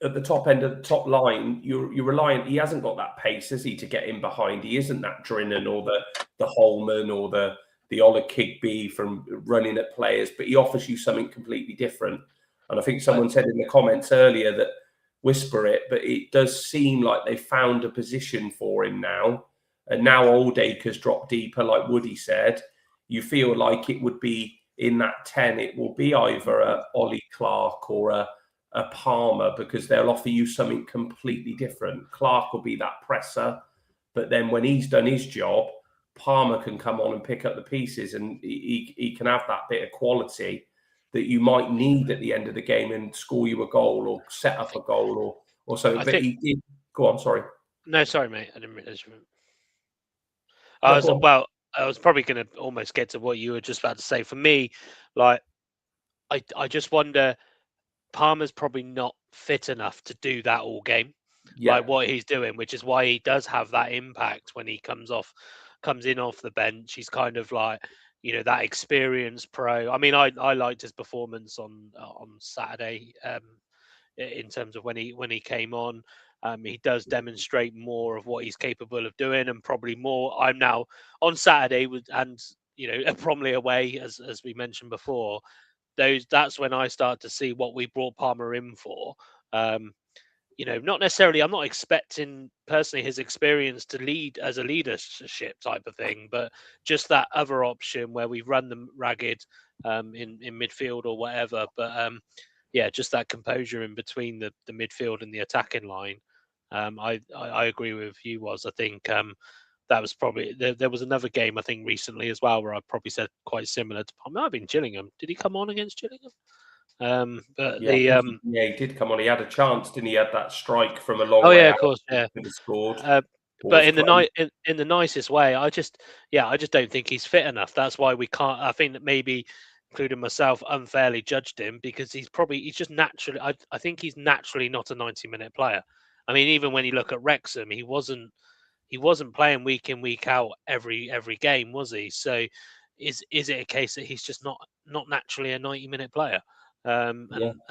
at the top end of the top line, you're reliant. He hasn't got that pace, has he, to get in behind? He isn't that Drinnan or the Holman or the Ola Kigby from running at players, but he offers you something completely different. And I think someone said in the comments earlier that whisper it, but it does seem like they found a position for him now. And now Oldacre's dropped deeper, like Woody said. You feel like it would be in that 10, it will be either a Ollie Clark or a Palmer, because they'll offer you something completely different. Clark will be that presser, but then when he's done his job, Palmer can come on and pick up the pieces, and he can have that bit of quality that you might need at the end of the game and score you a goal or set up a goal or so. He did. Go on, sorry. No, sorry, mate. I didn't realize you. I was probably going to almost get to what you were just about to say. For me, like, I just wonder, Palmer's probably not fit enough to do that all game, like what he's doing, which is why he does have that impact when he comes in off the bench. He's kind of like, that experienced pro. I mean, I liked his performance on Saturday, in terms of when he came on. He does demonstrate more of what he's capable of doing, and probably more. I'm now on Saturday and Bromley away, as we mentioned before. That's when I start to see what we brought Palmer in for. Not necessarily. I'm not expecting personally his experience to lead as a leadership type of thing, but just that other option where we run them ragged in midfield or whatever. But just that composure in between the midfield and the attacking line. I agree with you. I think that was probably there was another game I think recently as well where I probably said quite similar to. It might have been Gillingham. Did he come on against Gillingham? He did come on. He had a chance, didn't he? He had that strike from a long way. Oh yeah, out. of course, yeah. Could have scored. But in the nicest way, I just don't think he's fit enough. That's why we can't. I think that maybe, including myself, unfairly judged him because he's just naturally. I think he's naturally not a 90-minute player. I mean, even when you look at Wrexham, he wasn't playing week in, week out every game, was he? So is it a case that he's just not naturally a 90-minute player? And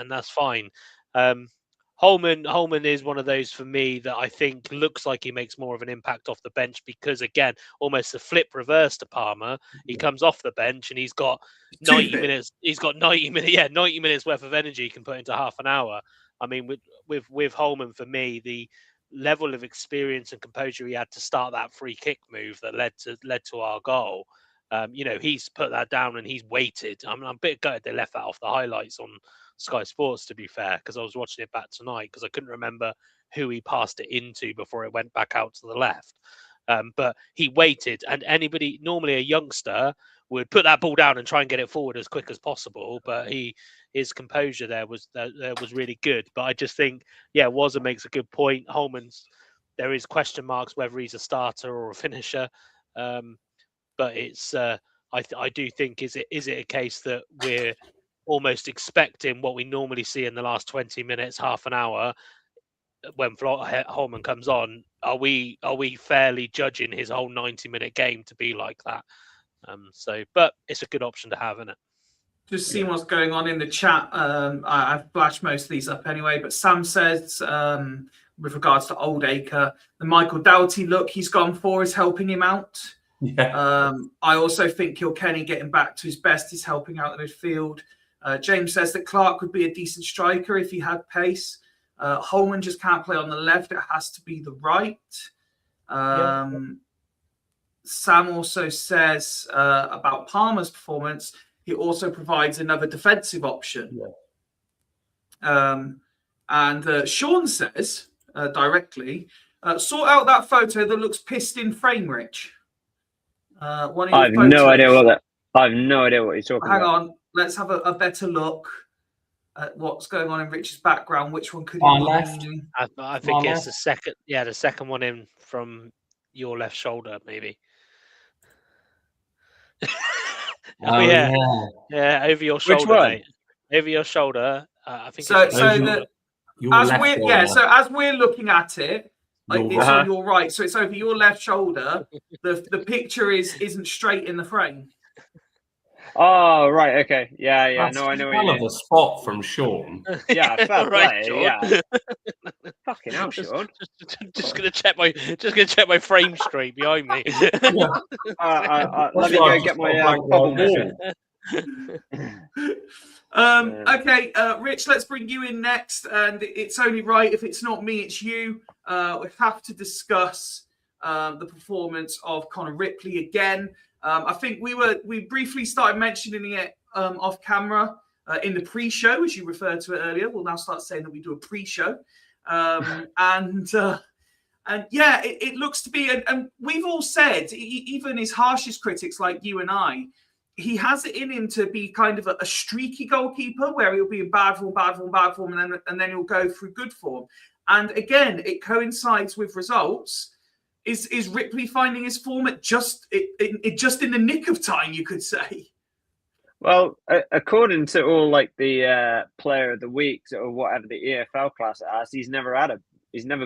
that's fine. Holman is one of those for me that I think looks like he makes more of an impact off the bench because, again, almost a flip reverse to Palmer. He comes off the bench and he's got 90 minutes. He's got 90 minutes worth of energy he can put into half an hour. I mean, with Holman, for me, the level of experience and composure he had to start that free kick move that led to our goal. He's put that down and he's waited. I'm a bit gutted they left that off the highlights on Sky Sports, to be fair, because I was watching it back tonight because I couldn't remember who he passed it into before it went back out to the left. But he waited, and normally a youngster would put that ball down and try and get it forward as quick as possible. But his composure there was really good. But I just think, Wazza makes a good point. There is question marks whether he's a starter or a finisher. But it's I do think is it a case that we're almost expecting what we normally see in the last 20 minutes, half an hour, when Holman comes on. Are we fairly judging his whole 90-minute game to be like that? But it's a good option to have, isn't it? Just seeing what's going on in the chat. I've flashed most of these up anyway, but Sam says, with regards to Oldacre, the Michael Doughty look he's gone for is helping him out. Yeah. I also think Kilkenny getting back to his best is helping out in midfield. James says that Clark would be a decent striker if he had pace. Holman just can't play on the left. It has to be the right. Sam also says about Palmer's performance, he also provides another defensive option. And Sean says directly, sort out that photo that looks pissed in frame, Rich. I have no idea what you're talking about. Hang on, let's have a better look at what's going on in Rich's background. Which one could he left? I think it's the second. Yeah, the second one in from your left shoulder, maybe. Yeah, over your shoulder. Which one? Mate. Over your shoulder. I think. So as we're looking at it. It's on your right, so it's over your left shoulder. The picture isn't straight in the frame. Oh right, okay, yeah. No, I know. One of the spot from Sean. Yeah, fair right, play. Yeah. Fucking hell, Sean. Just gonna check my frame straight behind me. Let me go get my bubble measure. Okay, Rich, let's bring you in next, and it's only right if it's not me, it's you. We have to discuss the performance of Connor Ripley again. I think we briefly started mentioning it off camera in the pre-show, as you referred to it earlier. We'll now start saying that we do a pre-show, and it looks to be, and we've all said, even his harshest critics like you and I, he has it in him to be kind of a streaky goalkeeper where he'll be in bad form, and then he'll go through good form. And again, it coincides with results Is Ripley finding his form at just in the nick of time, you could say? Well, according to all like the player of the week or whatever the EFL class has, he's never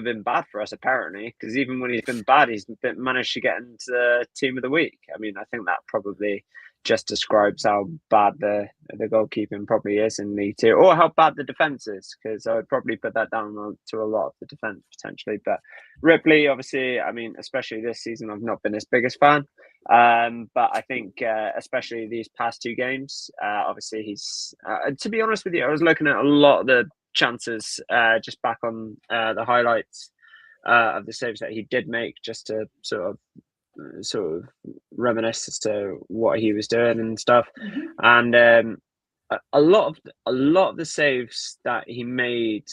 been bad for us apparently. Because even when he's been bad, he's managed to get into team of the week. I mean, I think that probably just describes how bad the goalkeeping probably is in League Two, or how bad the defense is. Because I would probably put that down to a lot of the defense potentially. But Ripley, obviously, I mean, especially this season, I've not been his biggest fan. But I think especially these past 2 games, obviously he's to be honest with you, I was looking at a lot of the chances just back on the highlights of the saves that he did make, just to sort of reminisce as to what he was doing and stuff. And a lot of the saves that he made,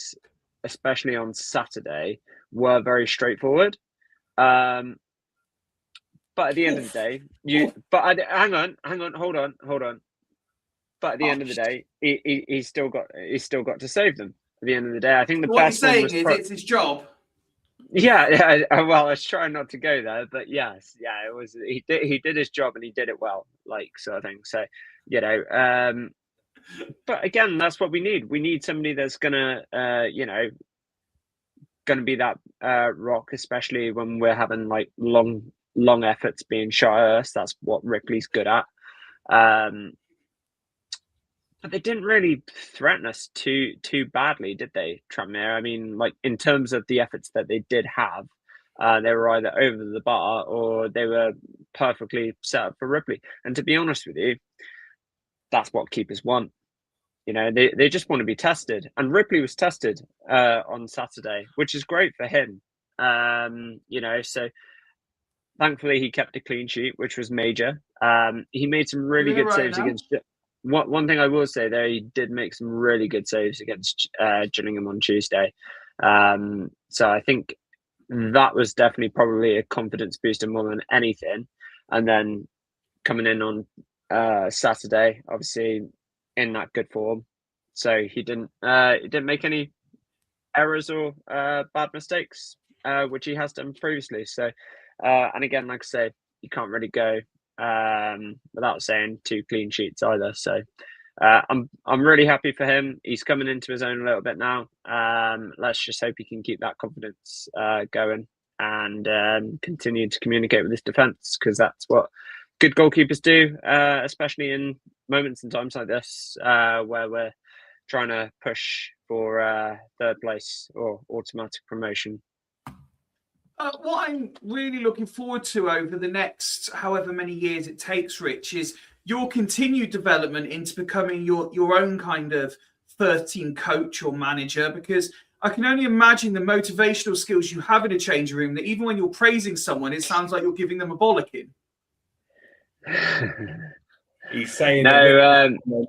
especially on Saturday, were very straightforward. But at the end of the day, hang on, hold on. But at the end of the day, he's still got to save them. At the end of the day, I think the what best he's saying one was is it's his job. Yeah. Well, I was trying not to go there, but yes, yeah, it was. He did his job and he did it well, like sort of thing. So, you know, but again, that's what we need. We need somebody that's gonna, gonna be that rock, especially when we're having like long efforts being shot at us. That's what Ripley's good at. But they didn't really threaten us too badly, did they, Tranmere? I mean, like in terms of the efforts that they did have, they were either over the bar or they were perfectly set up for Ripley. And to be honest with you, that's what keepers want. You know, they just want to be tested. And Ripley was tested on Saturday, which is great for him. You know, so thankfully he kept a clean sheet, which was major. He made some really good saves against... One thing I will say there, he did make some really good saves against Gillingham on Tuesday. So I think that was definitely probably a confidence booster more than anything. And then coming in on Saturday, obviously in that good form. So he didn't make any errors or bad mistakes, which he has done previously. So, and again, like I say, you can't really go without saying 2 clean sheets either. So I'm really happy for him. He's coming into his own a little bit now. Let's just hope he can keep that confidence going and continue to communicate with his defence, because that's what good goalkeepers do, especially in moments and times like this where we're trying to push for 3rd place or automatic promotion. What I'm really looking forward to over the next however many years it takes, Rich, is your continued development into becoming your own kind of first team coach or manager, because I can only imagine the motivational skills you have in a changing room, that even when you're praising someone, it sounds like you're giving them a bollocking. He's saying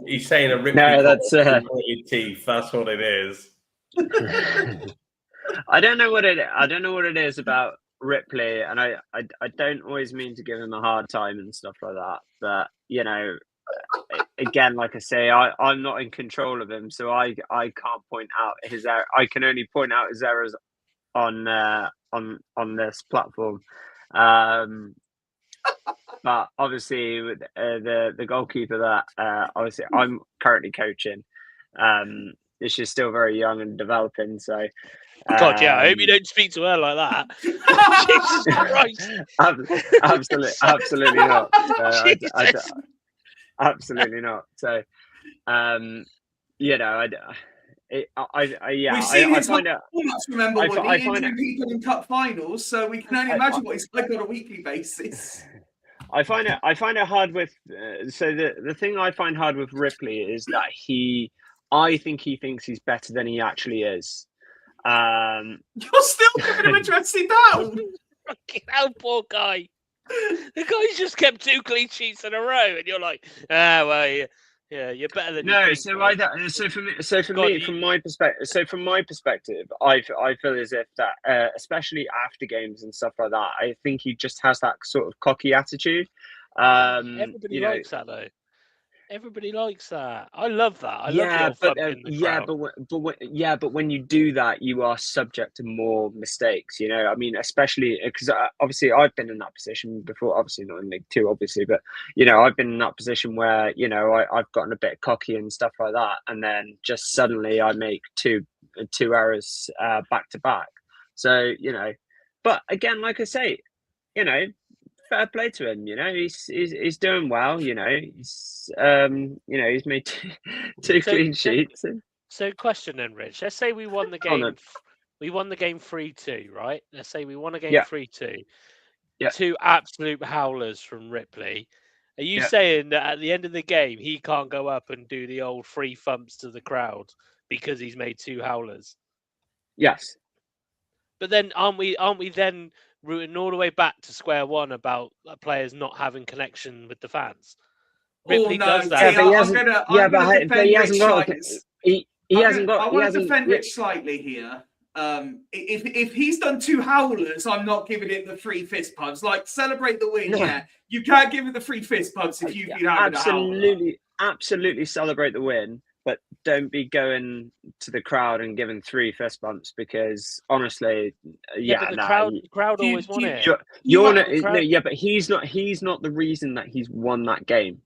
he's saying a Ripley. No, that's teeth. That's what it is. I don't know what it is about Ripley, and I don't always mean to give him a hard time and stuff like that. But you know, again, like I say, I'm not in control of him, so I can't point out his error. I can only point out his errors on this platform. But obviously, with the goalkeeper that obviously I'm currently coaching, is she's still very young and developing. So, God, yeah, I hope you don't speak to her like that. Jesus Christ! Absolutely not. Absolutely not. So, you know, We've seen his performance, remember, when he injured people in cup finals, so we can only imagine what he's like on a weekly basis. I find it hard with so the thing I find hard with Ripley is that I think he thinks he's better than he actually is. You're still giving him a dressing down. Fucking hell, poor guy. The guy's just kept 2 clean sheets in a row, and you're like, well, yeah, you're better than you think. From my perspective, I feel as if that, especially after games and stuff like that, I think he just has that sort of cocky attitude. Everybody likes that though. Everybody likes that. I love that. I love the Yeah, old but thump in the yeah, crowd. but when you do that, you are subject to more mistakes. You know, I mean, especially because obviously I've been in that position before. Obviously not in League Two, obviously, but you know, I've been in that position where I've gotten a bit cocky and stuff like that, and then just suddenly I make two errors back to back. So but again, like I say, fair play to him. He's doing well. He's made two clean sheets. So question then, Rich. Let's say we won the Oh, no. game. We won the game 3-2, right? Let's say we won a game Yeah. 3-2. Yeah. 2 absolute howlers from Ripley. Are you Yeah. saying that at the end of the game he can't go up and do the old 3 thumps to the crowd because he's made 2 howlers? Yes. But then aren't we then rooting all the way back to square one about players not having connection with the fans? Ripley does that. I'm going to defend Rich slightly. I want to defend yeah. Rich slightly here. If he's done 2 howlers, I'm not giving it the 3 fist pumps. Like, celebrate the win, yeah. You can't give it the 3 fist pumps if you've been having a howler. Absolutely celebrate the win, but don't be going to the crowd and giving 3 fist bumps because honestly, but the crowd always won it. But he's not the reason that he's won that game.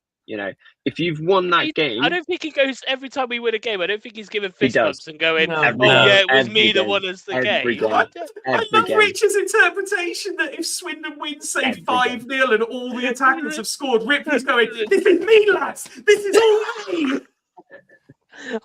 If you've won that game, I don't think he goes every time we win a game. I don't think he's giving fist bumps and going, it was me that won us the game. I love Rich's interpretation that if Swindon wins, say 5-0 and all the attackers have scored, Ripley's going, this is me, lads. This is all me.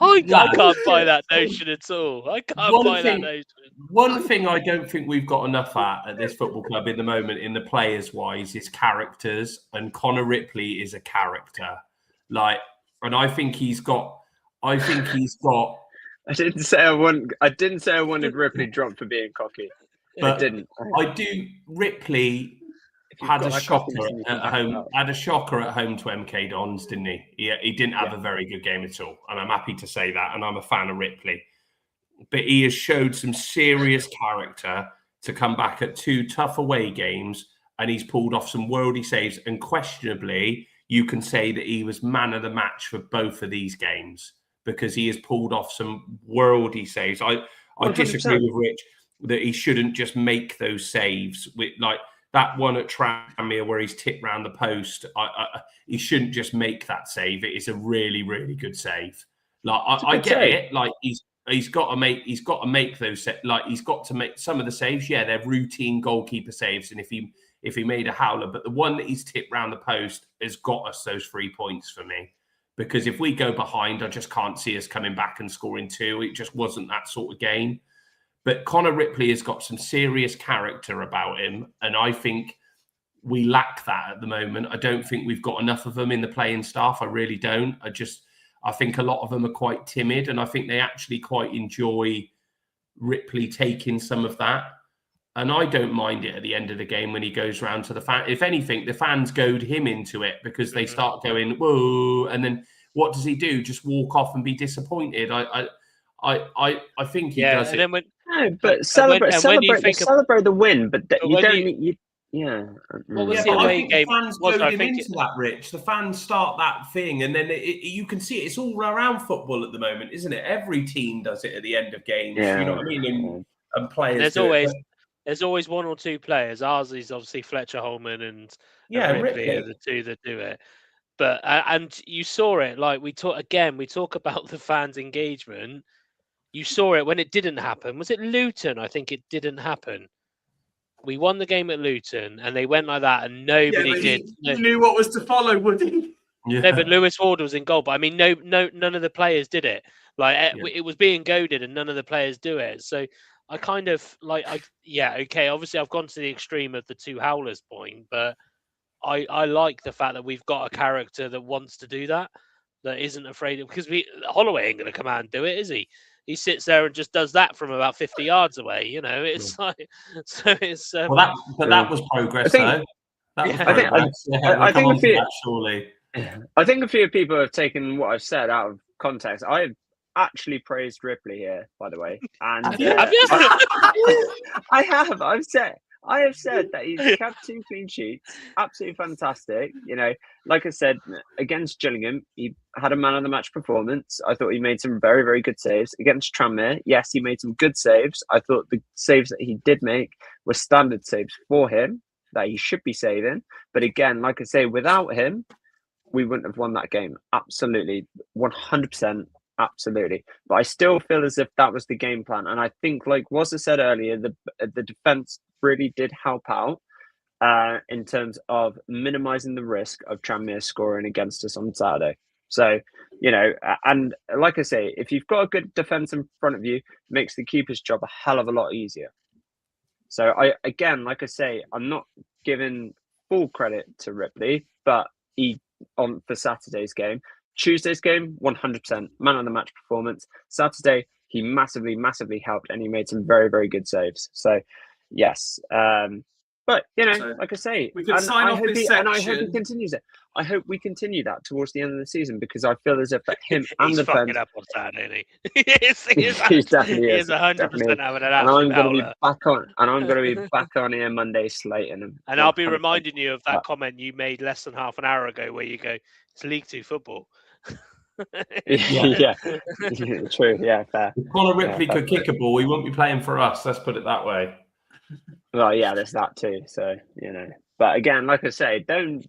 I can't buy that notion at all. I can't buy that notion. One thing I don't think we've got enough at this football club in the moment, in the players-wise, is characters. And Connor Ripley is a character. And I think he's got. I didn't say I wanted Ripley dropped for being cocky. But I didn't. I do. Ripley had a shocker at home. Had a shocker at home to MK Dons, didn't he? He didn't have a very good game at all, and I'm happy to say that. And I'm a fan of Ripley, but he has showed some serious character to come back at 2 tough away games, and he's pulled off some worldy saves. And questionably, you can say that he was man of the match for both of these games because he has pulled off some worldy saves. I disagree with Rich that he shouldn't just make those saves with that one at Tranmere where he's tipped round the post. He shouldn't just make that save. It is a really, really good save. I get it. He's got to make those. He's got to make some of the saves. Yeah, they're routine goalkeeper saves. And if he made a howler, but the one that he's tipped round the post has got us those 3 points for me. Because if we go behind, I just can't see us coming back and scoring 2. It just wasn't that sort of game. But Connor Ripley has got some serious character about him. And I think we lack that at the moment. I don't think we've got enough of them in the playing staff. I really don't. I think a lot of them are quite timid. And I think they actually quite enjoy Ripley taking some of that. And I don't mind it at the end of the game when he goes round to the fan. If anything, the fans goad him into it because they start going, whoa. And then what does he do? Just walk off and be disappointed. I think he does it. But celebrate the win, but you don't need. What was the away game? Fans goad him into that, Rich. The fans start that thing, and then you can see it's all around football at the moment, isn't it? Every team does it at the end of games. Yeah. You know what I mean? And players. There's always 1 or 2 players. Ours is obviously Fletcher Holman and Ripley are the 2 that do it. But and you saw it. We talk about the fans' engagement. You saw it when it didn't happen. Was it Luton? I think it didn't happen. We won the game at Luton, and they went like that, and nobody did. He knew what was to follow, would he? Yeah. No, but Lewis Ward was in goal. But I mean, none of the players did it. It was being goaded, and none of the players do it. So I kind of okay. Obviously, I've gone to the extreme of the 2 howlers point, but I like the fact that we've got a character that wants to do that isn't afraid of, because Holloway ain't going to come out and do it, is he? He sits there and just does that from about 50 yards away. It's that was progress, though. I think a few people have taken what I've said out of context. I have actually praised Ripley here, by the way, and have you? I have. I have said that he's kept 2 clean sheets. Absolutely fantastic. You know, like I said, against Gillingham, he had a man of the match performance. I thought he made some very, very good saves. Against Tranmere, yes, he made some good saves. I thought the saves that he did make were standard saves for him that he should be saving. But again, like I say, without him, we wouldn't have won that game. Absolutely. 100%. Absolutely. But I still feel as if that was the game plan. And I think, like Wazza said earlier, the defence really did help out in terms of minimising the risk of Tranmere scoring against us on Saturday. So, you know, and like I say, if you've got a good defence in front of you, it makes the keeper's job a hell of a lot easier. So, again, like I say, I'm not giving full credit to Ripley, but for Saturday's game. Tuesday's game, 100% man of the match performance. Saturday, he massively, massively helped, and he made some very, very good saves. So, yes. But, you know, So, like I say, we could sign off this and I hope he section. continues it. I hope we continue that towards the end of the season, because I feel as if that him and He's the fucking defence. up on Saturday, isn't he? He definitely is. 100% Definitely. having an And I'm absolute going to be howler. back on. And I'm going to be back on here Monday slating him. And I'll be 100%. reminding you of that comment you made less than half an hour ago, where you go, "It's League Two football." Yeah. True. Yeah, fair. If Conor Ripley could kick a ball, he won't be playing for us. Let's put it that way. Well, yeah, there's that too. So, you know, but again, like I say, don't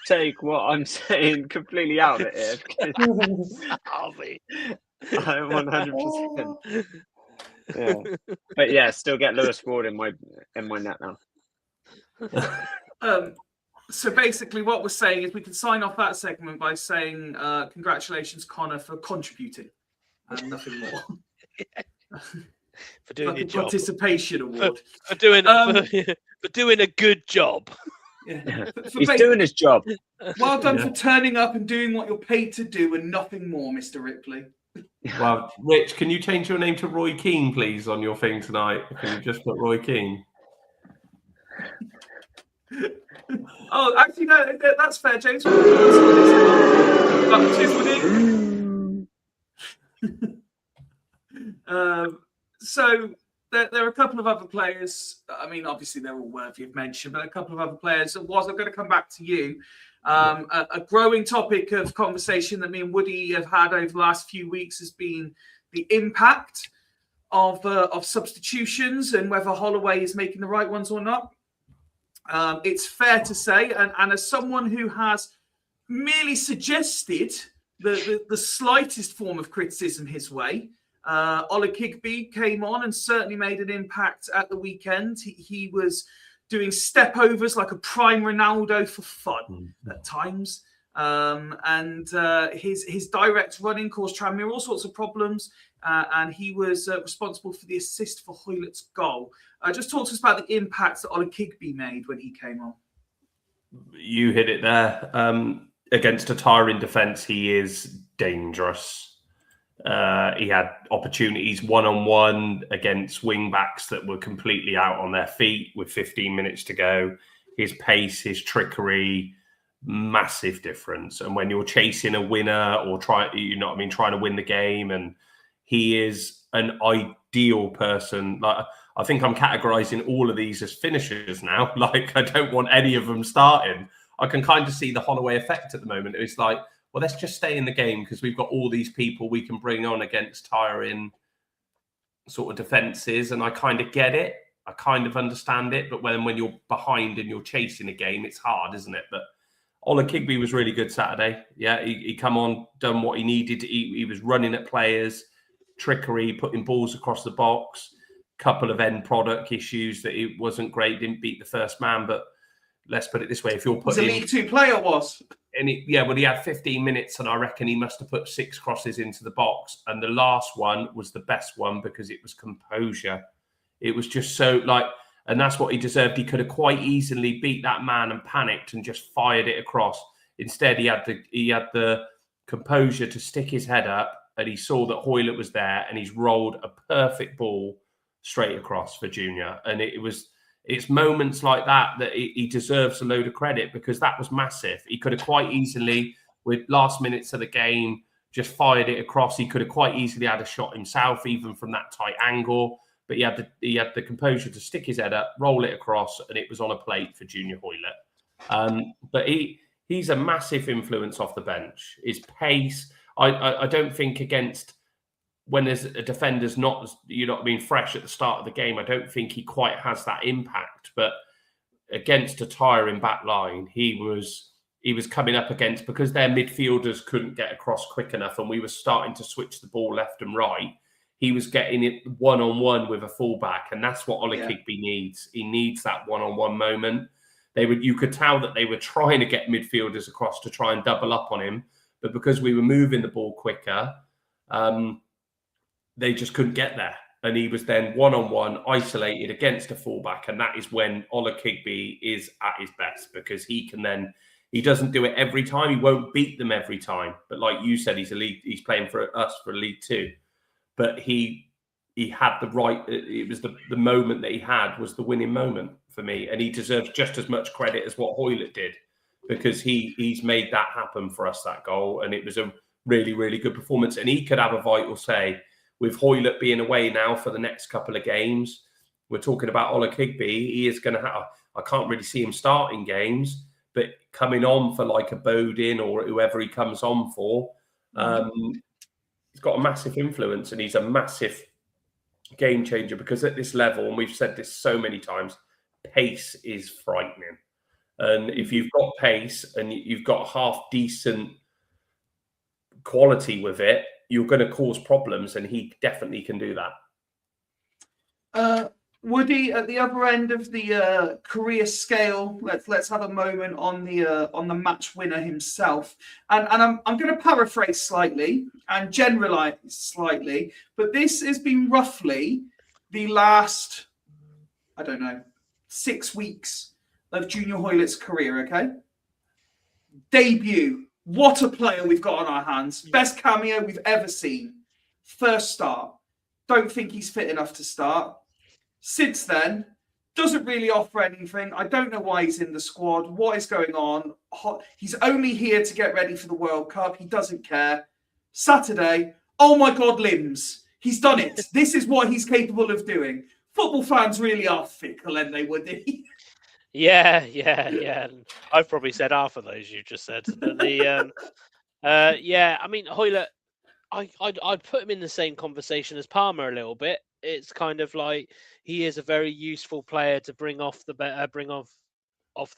take what I'm saying completely out of it here, because I'll be. I'm 100%. Yeah. But yeah, still get Lewis Ward in my net now. So basically what we're saying is we can sign off that segment by saying congratulations, Connor, for contributing and nothing more. For doing Like your a job. Participation award. For doing for doing a good job. Yeah. He's doing his job. Well done for turning up and doing what you're paid to do and nothing more, Mr. Ripley. Well, Rich, can you change your name to Roy Keane, please, on your thing tonight? Can you just put Roy Keane? Oh, actually, no, that's fair, James. So there are a couple of other players. I mean, obviously they're all worthy of mention, but a couple of other players. I'm going to come back to you. A growing topic of conversation that me and Woody have had over the last few weeks has been the impact of substitutions and whether Holloway is making the right ones or not. It's fair to say, and as someone who has merely suggested the slightest form of criticism his way, Ola Kigby came on and certainly made an impact at the weekend. He was doing step overs like a prime Ronaldo for fun at times. And his direct running caused Tranmere all sorts of problems. And he was responsible for the assist for Hoylett's goal. Just talk to us about the impact that Ola Kigby made when he came on. You hit it there. Against a tiring defence, he is dangerous. He had opportunities one-on-one against wing-backs that were completely out on their feet with 15 minutes to go. His pace, his trickery, massive difference. And when you're chasing a winner or trying to win the game, and he is an ideal person. Like, I think I'm categorizing all of these as finishers now. Like, I don't want any of them starting. I can kind of see the Holloway effect at the moment. It's like, well, let's just stay in the game because we've got all these people we can bring on against tiring sort of defences. And I kind of get it. I kind of understand it. But when you're behind and you're chasing a game, it's hard, isn't it? But Ola Kigby was really good Saturday. Yeah, he come on, done what he needed to. He was running at players, trickery, putting balls across the box, couple of end product issues that it wasn't great, didn't beat the first man. But let's put it this way: if you're putting, he's a League Two player, was. And he had 15 minutes, and I reckon he must have put 6 crosses into the box. And the last one was the best one because it was composure. It was just so and that's what he deserved. He could have quite easily beat that man and panicked and just fired it across. Instead, he had the composure to stick his head up, and he saw that Hoylett was there, and he's rolled a perfect ball straight across for Junior. And it's moments like that he deserves a load of credit, because that was massive. He could have quite easily, with last minutes of the game, just fired it across. He could have quite easily had a shot himself, even from that tight angle. but he had the composure to stick his head up, roll it across, and it was on a plate for Junior Hoylett. But he's a massive influence off the bench. His pace, I don't think against when there's a defender's not being fresh at the start of the game, I don't think he quite has that impact. But against a tiring back line, he was coming up against, because their midfielders couldn't get across quick enough and we were starting to switch the ball left and right. He was getting it one-on-one with a fullback, and that's what Olakigbe needs. He needs that one-on-one moment. You could tell that they were trying to get midfielders across to try and double up on him, but because we were moving the ball quicker, they just couldn't get there. And he was then one-on-one, isolated against a fullback, and that is when Olakigbe is at his best, because he doesn't do it every time. He won't beat them every time, but like you said, he's playing for us for League Two. But he had the right. It was the moment that he had was the winning moment for me, and he deserves just as much credit as what Hoylett did, because he's made that happen for us, that goal, and it was a really, really good performance. And he could have a vital say with Hoylett being away now for the next couple of games. We're talking about Olakigbe. He is going to have. I can't really see him starting games, but coming on for like a Bodin or whoever he comes on for. He's got a massive influence, and he's a massive game changer, because at this level, and we've said this so many times, pace is frightening. And if you've got pace and you've got half decent quality with it, you're going to cause problems, and he definitely can do that. Woody, at the other end of the career scale, let's have a moment on the match winner himself. And I'm going to paraphrase slightly and generalize slightly, but this has been roughly the last, 6 weeks of Junior Hoylett's career. Okay, debut. What a player we've got on our hands. Best cameo we've ever seen. First start. Don't think he's fit enough to start. Since then, doesn't really offer anything. I don't know why he's in the squad. What is going on? He's only here to get ready for the World Cup. He doesn't care. Saturday, oh my God, limbs. He's done it. This is what he's capable of doing. Football fans really are fickle, and they would. Yeah. I've probably said half of those you just said. But I mean, Hoylett, I'd put him in the same conversation as Palmer a little bit. It's kind of like he is a very useful player to bring off the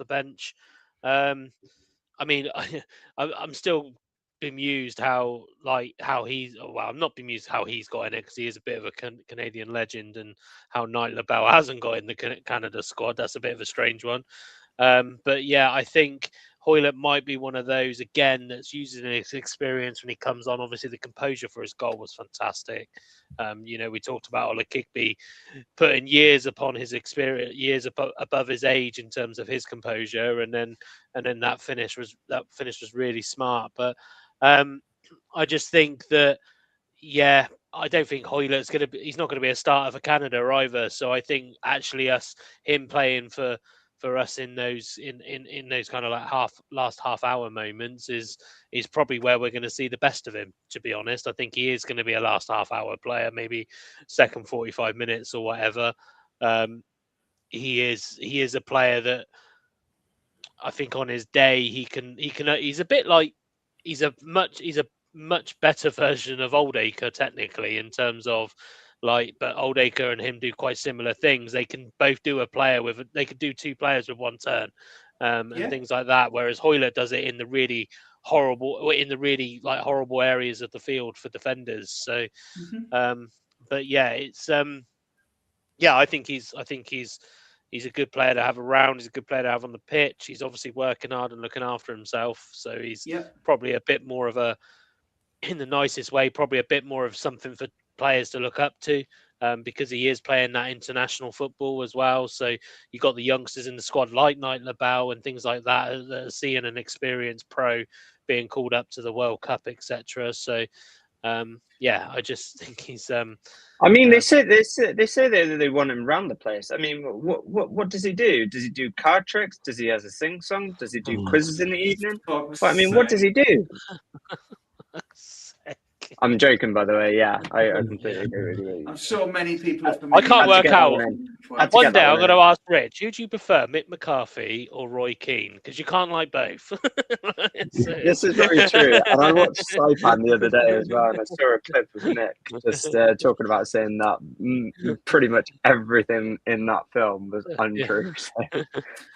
bench. I mean, I'm still bemused how he's. Well, I'm not bemused how he's got in it, because he is a bit of a Canadian legend, and how Knight LaBelle hasn't got in the Canada squad. That's a bit of a strange one. But yeah, I think Hoylett might be one of those, again, that's using his experience when he comes on. Obviously, the composure for his goal was fantastic. We talked about Olakigbe putting years upon his experience, years above his age in terms of his composure, and then that finish was really smart. But I just think that, I don't think Hoylett's he's not going to be a starter for Canada either. So I think actually him playing for us in those kind of like last half hour moments is probably where we're going to see the best of him, to be honest. I think he is going to be a last half hour player, maybe second 45 minutes or whatever. He is a player that I think on his day he's a bit like he's a much better version of Oldacre technically, in terms of but Oldacre and him do quite similar things. They can both do they could do two players with one turn, and things like that. Whereas Hoylett does it in the really horrible areas of the field for defenders. So, but yeah, it's I think he's a good player to have around. He's a good player to have on the pitch. He's obviously working hard and looking after himself. So he's probably a bit more of in the nicest way, probably a bit more of something for players to look up to, because he is playing that international football as well. So you got the youngsters in the squad like Knight LaBelle and things like that are seeing an experienced pro being called up to the World Cup, etc. So I just think he's. I mean, they say that they want him around the place. I mean, what does he do? Does he do card tricks? Does he have a sing song? Does he do quizzes in the evening? I mean, what does he do? I'm joking, by the way. Yeah, I completely agree with you. I'm sure many people have. I can't work out. One day I'm going to ask. ask Rich, who do you prefer, Mick McCarthy or Roy Keane? Because you can't like both. This is very true. And I watched Saipan the other day as well, and I saw a clip of Nick just talking about saying that pretty much everything in that film was untrue. So,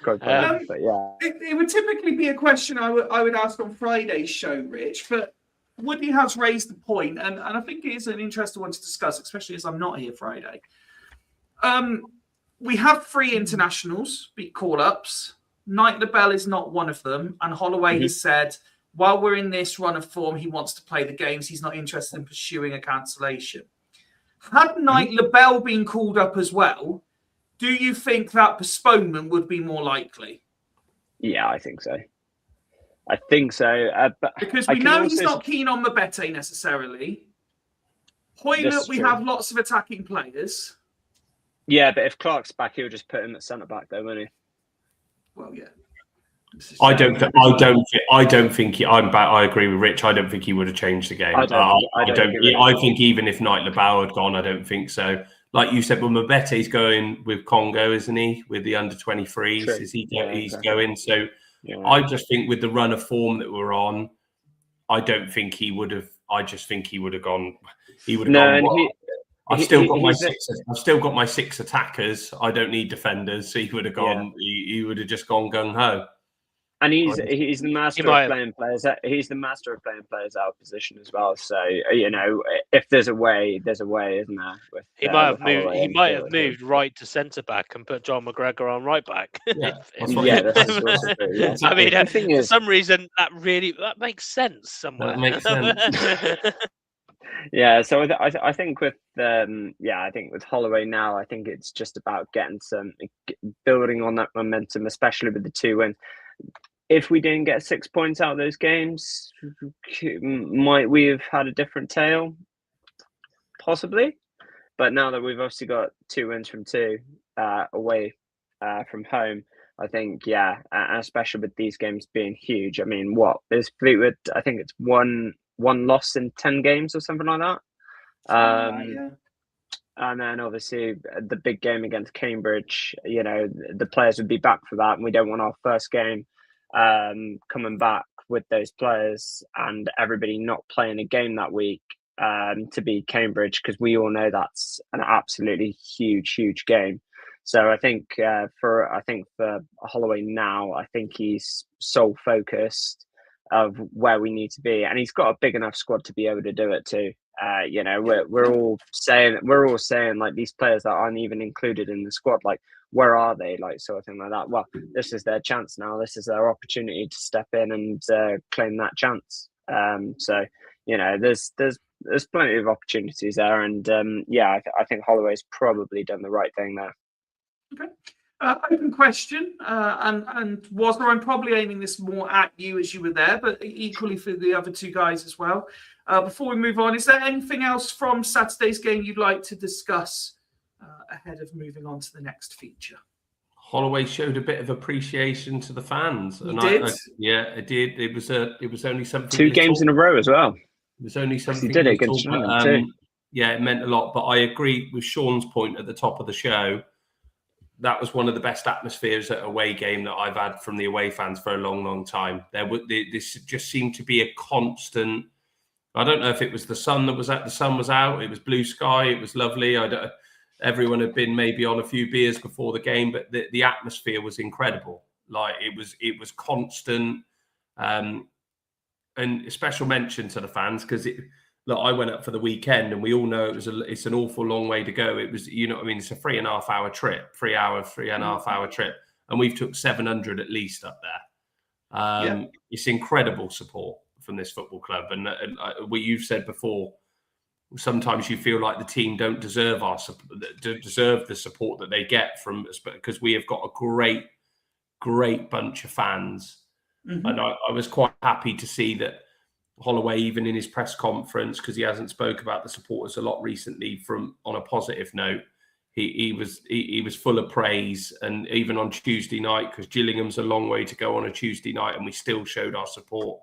quite funny, but yeah. It would typically be a question I would ask on Friday's show, Rich, but Woody has raised the point, and I think it is an interesting one to discuss, especially as I'm not here Friday. We have 3 internationals, big call-ups. Knight LaBelle is not one of them, and Holloway has said, while we're in this run of form, he wants to play the games. He's not interested in pursuing a cancellation. Had Knight LaBelle been called up as well, do you think that postponement would be more likely? Yeah, I think so. But because we know he's not keen on Mabete necessarily. Hoylett, we have lots of attacking players. Yeah, but if Clark's back, he'll just put him at centre back, though, won't he? Well, yeah. I don't think. I agree with Rich. I don't think he would have changed the game. I think even if Knight LaBelle had gone, I don't think so. Like you said, well, Mabete's going with Congo, isn't he? With the under 23s, True. is he? Yeah, he's exactly. going. So I just think with the run of form that we're on, I don't think he would have. I just think he would have gone. He would have gone. I've still got my 6 attackers. I don't need defenders. So he would have gone. He would have just gone gung ho. And he's the master of playing players. He's the master of playing players out of position as well. So if there's a way, isn't there? He might have moved right to centre back and put John McGregor on right back. That's also true. Yeah. I mean, for some reason that makes sense somewhere. That makes sense. Yeah, so I think with Holloway now, I think it's just about building on that momentum, especially with the 2 wins. If we didn't get 6 points out of those games, might we have had a different tale? Possibly, but now that we've obviously got 2 wins from 2 away from home, I think and especially with these games being huge. I mean, what is Fleetwood? I think it's one loss in 10 games or something like that. And then obviously the big game against Cambridge, the players would be back for that, and we don't want our first game coming back with those players and everybody not playing a game that week to be Cambridge, because we all know that's an absolutely huge game. So I think for Holloway now, I think he's sole focused of where we need to be, and he's got a big enough squad to be able to do it too. We're all saying like these players that aren't even included in the squad, like where are they, like sort of thing like that. Well, this is their chance now. This is their opportunity to step in and claim that chance. So there's plenty of opportunities there, and I think Holloway's probably done the right thing there. Okay. Open question, and Wazner, I'm probably aiming this more at you as you were there, but equally for the other 2 guys as well. Before we move on, is there anything else from Saturday's game you'd like to discuss ahead of moving on to the next feature? Holloway showed a bit of appreciation to the fans. He did? It did. It was only something. 2 games in a row as well. It was only something. He did it against too. Yeah, it meant a lot. But I agree with Sean's point at the top of the show. That was one of the best atmospheres at away game that I've had from the away fans for a long time. This just seemed to be a constant. I don't know if it was the sun that was out. The sun was out. It was blue sky. It was lovely. Everyone had been maybe on a few beers before the game, but the atmosphere was incredible. Like it was constant. And a special mention to the fans, because I went up for the weekend, and we all know it's an awful long way to go. It was, it's a 3.5 hour trip, 3.5 hour trip, and we've took 700 at least up there. It's incredible support from this football club, and what you've said before, sometimes you feel like the team don't deserve the support that they get from us, because we have got a great bunch of fans. Mm-hmm. And I was quite happy to see that Holloway, even in his press conference, because he hasn't spoke about the supporters a lot recently on a positive note, he was full of praise. And even on Tuesday night, because Gillingham's a long way to go on a Tuesday night, and we still showed our support.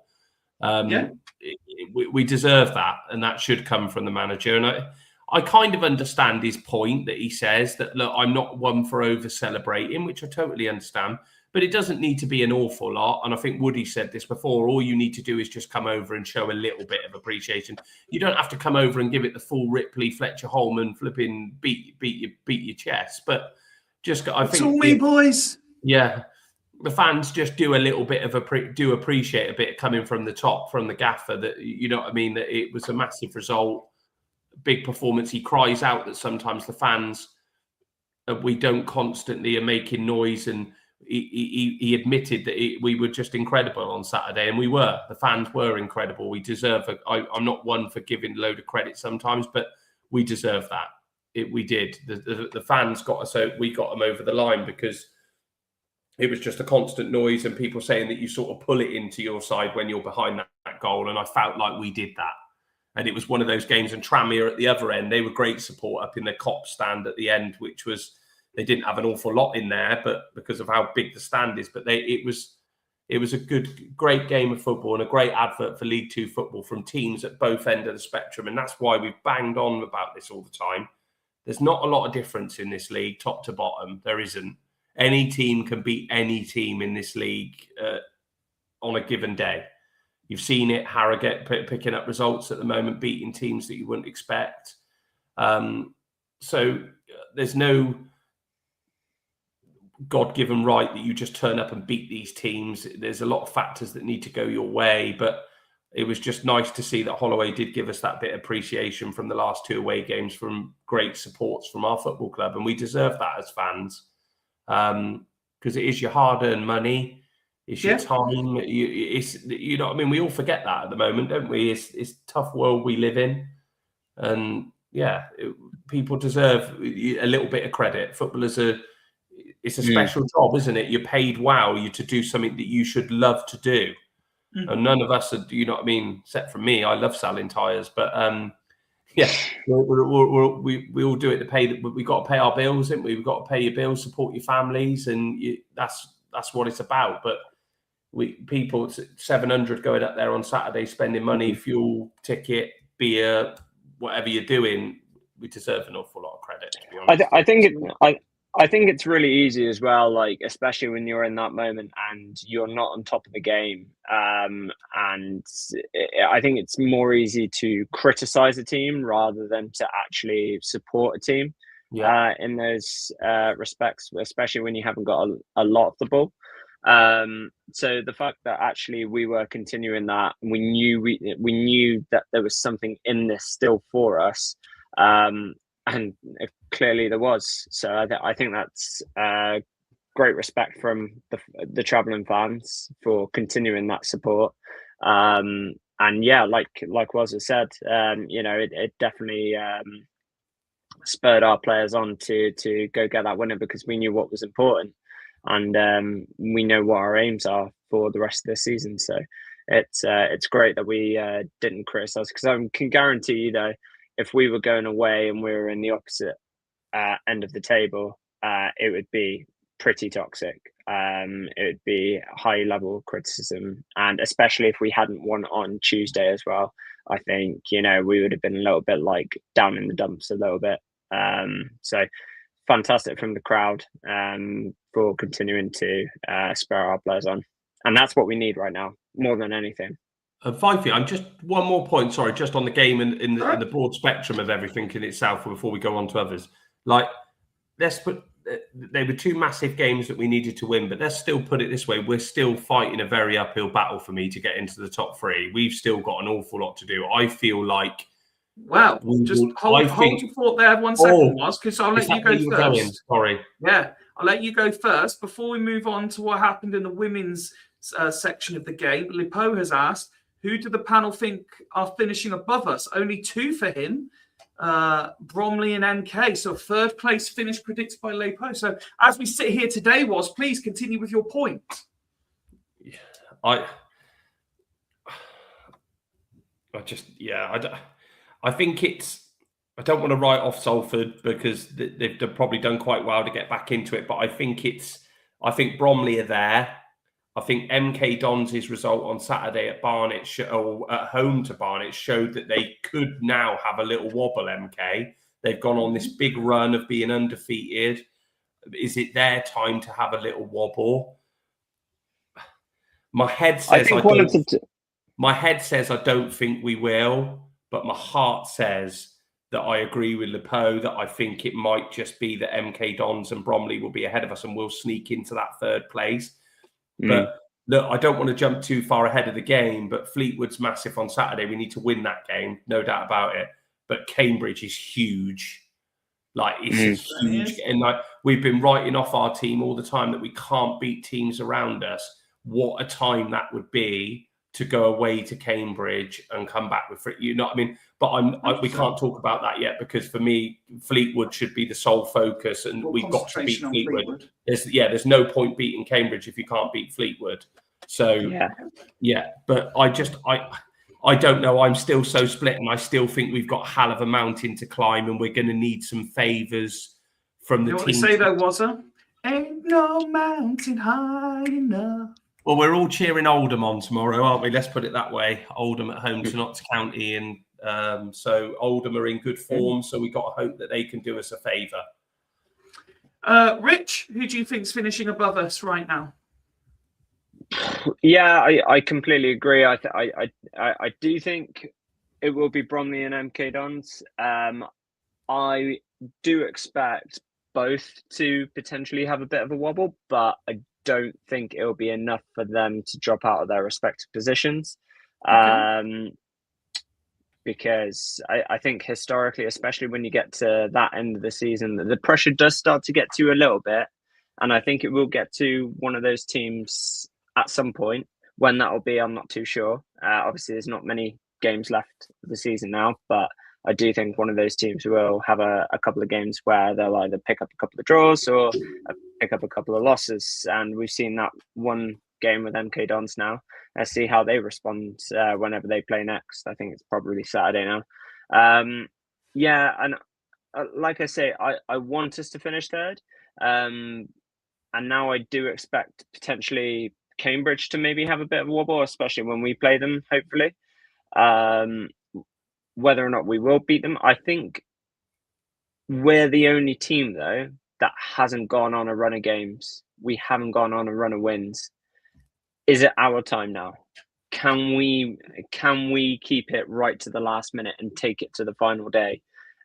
We deserve that, and that should come from the manager. And I kind of understand his point that he says that, look, I'm not one for over celebrating, which I totally understand, but it doesn't need to be an awful lot. And I think Woody said this before, all you need to do is just come over and show a little bit of appreciation. You don't have to come over and give it the full Ripley, Fletcher Holman, flipping beat your chest, but just, I think. It's all me, boys. Yeah. The fans just do a little bit of appreciate a bit coming from the top, from the gaffer, that, you know what I mean, that it was a massive result, big performance. He cries out that sometimes the fans, we don't constantly are making noise, and he admitted that we were just incredible on Saturday, and we were. The fans were incredible. We deserve I'm not one for giving a load of credit sometimes, but we deserve that. We did. The fans got us out. We got them over the line, because it was just a constant noise and people saying that you sort of pull it into your side when you're behind that goal. And I felt like we did that. And it was one of those games. And Tranmere at the other end, they were great support up in the Kop stand at the end, which was, they didn't have an awful lot in there, but because of how big the stand is. But it was a great game of football and a great advert for League Two football from teams at both ends of the spectrum. And that's why we've banged on about this all the time. There's not a lot of difference in this league, top to bottom. There isn't. Any team can beat any team in this league on a given day. You've seen it, Harrogate picking up results at the moment, beating teams that you wouldn't expect. So there's no God-given right that you just turn up and beat these teams. There's a lot of factors that need to go your way, but it was just nice to see that Holloway did give us that bit of appreciation from the last 2 away games, from great supports from our football club, and we deserve that as fans. Because it is your hard-earned money, it's your time. You know what I mean. We all forget that at the moment, don't we? It's a tough world we live in, and people deserve a little bit of credit. Footballers it's a special job, isn't it? You're paid you to do something that you should love to do, and none of us are. You know what I mean? Except for me, I love selling tires, but yeah, we all do it to pay. We've got to pay our bills, haven't we? We've got to pay your bills, support your families, and that's what it's about. But people 700 going up there on Saturday, spending money, fuel, ticket, beer, whatever you're doing, we deserve an awful lot of credit, to be honest. I think it's really easy as well, like, especially when you're in that moment and you're not on top of the game. And I think it's more easy to criticize a team rather than to actually support a team in those respects, especially when you haven't got a lot of the ball. So the fact that actually we were continuing that, we knew that there was something in this still for us. And clearly there was. So I think that's great respect from the travelling fans for continuing that support. And yeah, like Waz has said, it definitely spurred our players on to go get that winner, because we knew what was important, and we know what our aims are for the rest of the season. So it's great that we didn't criticise, because I can guarantee you, though, if we were going away and we were in the opposite end of the table, it would be pretty toxic. It would be high level criticism, and especially if we hadn't won on Tuesday as well, I think we would have been a little bit like down in the dumps a little bit. So fantastic from the crowd for continuing to spur our players on, and that's what we need right now more than anything. Fifey, I'm just one more point. Sorry, just on the game and in the broad spectrum of everything in itself before we go on to others. Like, they were 2 massive games that we needed to win, but let's still put it this way: we're still fighting a very uphill battle for me to get into the top 3. We've still got an awful lot to do. I feel like. Wow, just hold your thought there 1 second, Waz, because I'll let you go first. Sorry. Yeah, I'll let you go first before we move on to what happened in the women's section of the game. Lipo has asked, who do the panel think are finishing above us? Only 2 for him, Bromley and MK. So 3rd place finish predicted by Lipo. So as we sit here today, Waz, please continue with your point. I think I don't want to write off Salford, because they've probably done quite well to get back into it. But I think Bromley are there. I think MK Dons' result on Saturday at Barnet or at home to Barnet showed that they could now have a little wobble. MK, they've gone on this big run of being undefeated. Is it their time to have a little wobble? My head says my head says I don't think we will, but my heart says that I agree with Lepo, that I think it might just be that MK Dons and Bromley will be ahead of us and we'll sneak into that third place. But look, I don't want to jump too far ahead of the game, but Fleetwood's massive on Saturday. We need to win that game, no doubt about it. But Cambridge is huge. Like, it's huge. And like, we've been writing off our team all the time that we can't beat teams around us. What a time that would be to go away to Cambridge and come back with it. You know what I mean? But we can't talk about that yet, because for me, Fleetwood should be the sole focus, and we've got to beat Fleetwood. There's no point beating Cambridge if you can't beat Fleetwood. So but I don't know. I'm still so split, and I still think we've got a hell of a mountain to climb, and we're going to need some favours from the team. What we say though, Wazza? Ain't no mountain high enough. Well, we're all cheering Oldham on tomorrow, aren't we? Let's put it that way. Oldham at home to Notts County, and so Oldham are in good form. So we got to hope that they can do us a favour. Rich, who do you think's finishing above us right now? Yeah, I completely agree. I do think it will be Bromley and MK Dons. I do expect both to potentially have a bit of a wobble, but I don't think it'll be enough for them to drop out of their respective positions. Because I think historically, especially when you get to that end of the season, the pressure does start to get to you a little bit. And I think it will get to one of those teams at some point. When that will be, I'm not too sure. Obviously, there's not many games left of the season now, but I do think one of those teams will have a couple of games where they'll either pick up a couple of draws or pick up a couple of losses. And we've seen that one game with MK Dons now. Let's see how they respond whenever they play next. I think it's probably Saturday now. And like I say, I want us to finish third. And now I do expect potentially Cambridge to maybe have a bit of a wobble, especially when we play them, hopefully. Whether or not we will beat them, I think we're the only team, though, that hasn't gone on a run of games. We haven't gone on a run of wins. Is it our time now? Can we keep it right to the last minute and take it to the final day,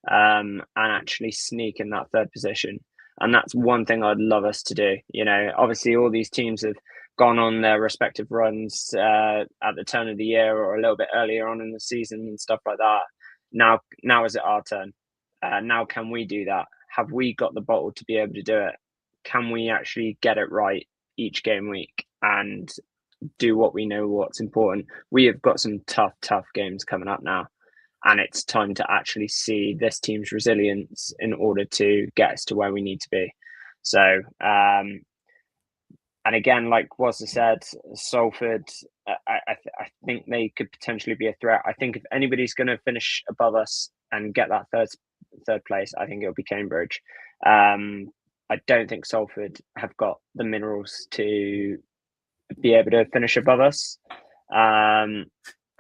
and actually sneak in that third position? And that's one thing I'd love us to do. You know, obviously all these teams have gone on their respective runs at the turn of the year or a little bit earlier on in the season and stuff like that. Now is it our turn? Now can we do that? Have we got the bottle to be able to do it? Can we actually get it right each game week and do what we know what's important? We have got some tough games coming up now. And it's time to actually see this team's resilience in order to get us to where we need to be. So, and again, like Wazza said, Salford, I think they could potentially be a threat. I think if anybody's going to finish above us and get that third place, I think it'll be Cambridge. I don't think Salford have got the minerals to be able to finish above us.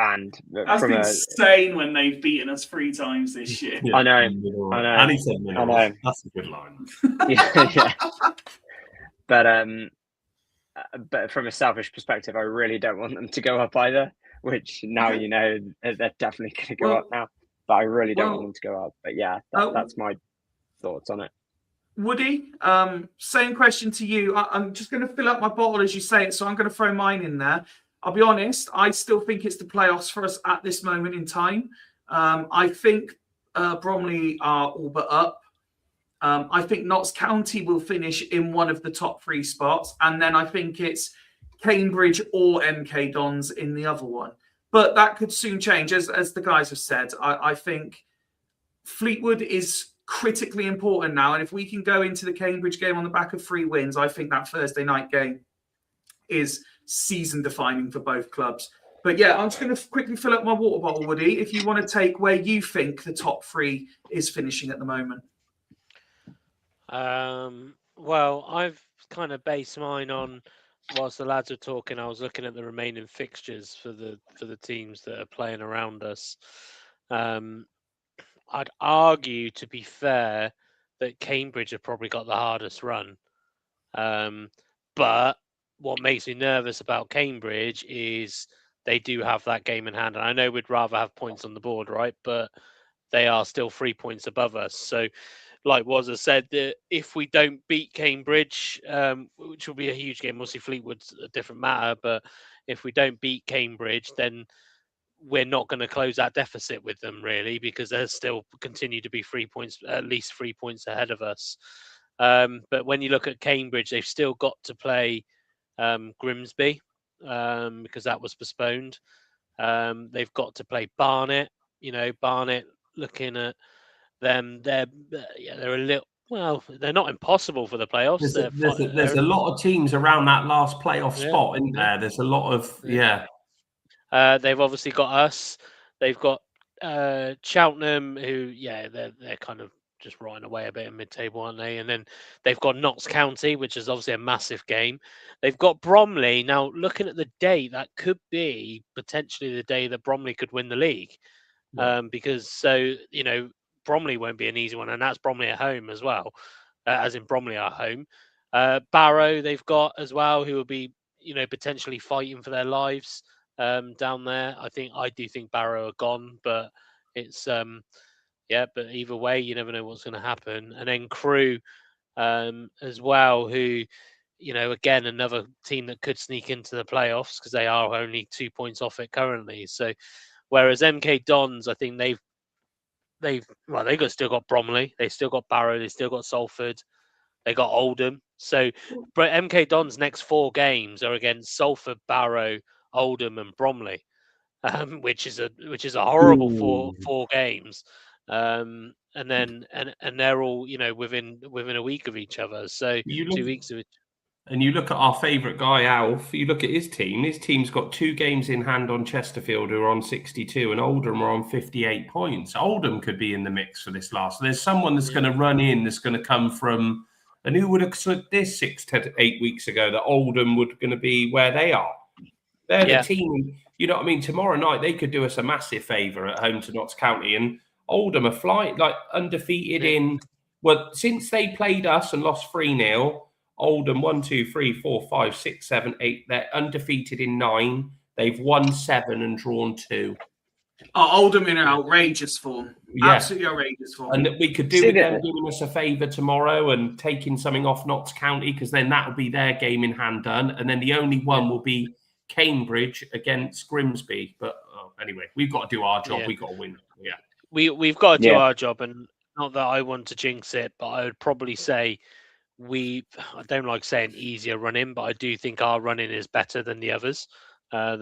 And that's insane when they've beaten us 3 times this year. I know. And he said minerals. That's a good line. yeah. But from a selfish perspective, I really don't want them to go up either, which now you know they're definitely going to go up now. But I really don't want them to go up. But yeah, that's my thoughts on it. Woody, same question to you. I'm just going to fill up my bottle as you say it, so I'm going to throw mine in there. I'll be honest, I still think it's the playoffs for us at this moment in time. I think Bromley are all but up. I think Notts County will finish in one of the top 3 spots. And then I think it's Cambridge or MK Dons in the other one. But that could soon change. As the guys have said, I think Fleetwood is critically important now. And if we can go into the Cambridge game on the back of 3 wins, I think that Thursday night game is season defining for both clubs. But yeah, I'm just going to quickly fill up my water bottle, Woody, if you want to take where you think the top 3 is finishing at the moment. Well, I've kind of based mine on whilst the lads were talking, I was looking at the remaining fixtures for the teams that are playing around us. I'd argue, to be fair, that Cambridge have probably got the hardest run. But what makes me nervous about Cambridge is they do have that game in hand. And I know we'd rather have points on the board, right? But they are still 3 points above us. So, like Wazza said, that if we don't beat Cambridge, which will be a huge game, obviously Fleetwood's a different matter, but if we don't beat Cambridge, then we're not going to close that deficit with them, really, because they'll still continue to be 3 points, at least 3 points ahead of us. But when you look at Cambridge, they've still got to play Grimsby because that was postponed. They've got to play Barnet. Barnet, looking at them, they're a little. Well, they're not impossible for the playoffs. There's a lot of teams around that last playoff spot, isn't there? There's a lot of They've obviously got us. They've got Cheltenham, who they're kind of just riding away a bit in mid-table, aren't they? And then they've got Notts County, which is obviously a massive game. They've got Bromley. Now, looking at the date, that could be potentially the day that Bromley could win the league, because Bromley won't be an easy one, and that's Bromley at home as well, as in Bromley at home. Barrow they've got as well, who will be potentially fighting for their lives down there. I do think Barrow are gone, but it's but either way, you never know what's going to happen. And then Crewe as well, who again, another team that could sneak into the playoffs because they are only 2 points off it currently. So whereas MK Dons, I think they've still got Bromley, they still got Barrow, they still got Salford, they got Oldham. So but MK Dons' next 4 games are against Salford, Barrow, Oldham, and Bromley, which is a horrible four games. And they're all within a week of each other. So 2 weeks of it. And you look at our favourite guy, Alf, you look at his team. His team's got 2 games in hand on Chesterfield, who are on 62, and Oldham are on 58 points. Oldham could be in the mix for this last. There's someone that's going to run in, that's going to come from, and who would have said this 6 to 8 weeks ago that Oldham would going to be where they are? They're the team, you know what I mean? Tomorrow night, they could do us a massive favour at home to Notts County, and Oldham are flying, like undefeated in, since they played us and lost 3-0, Oldham 1, 2, 3, 4, 5, 6, 7, 8. They're undefeated in 9. They've won 7 and drawn 2. Oldham in an outrageous form. Yeah. Absolutely outrageous form. And we could do with them doing us a favour tomorrow and taking something off Notts County, because then that will be their game in hand done. And then the only one will be Cambridge against Grimsby. But anyway, we've got to do our job. We've got to win. Yeah. We've got to do our job. And not that I want to jinx it, but I would probably say I don't like saying easier running, but I do think our running is better than the others. I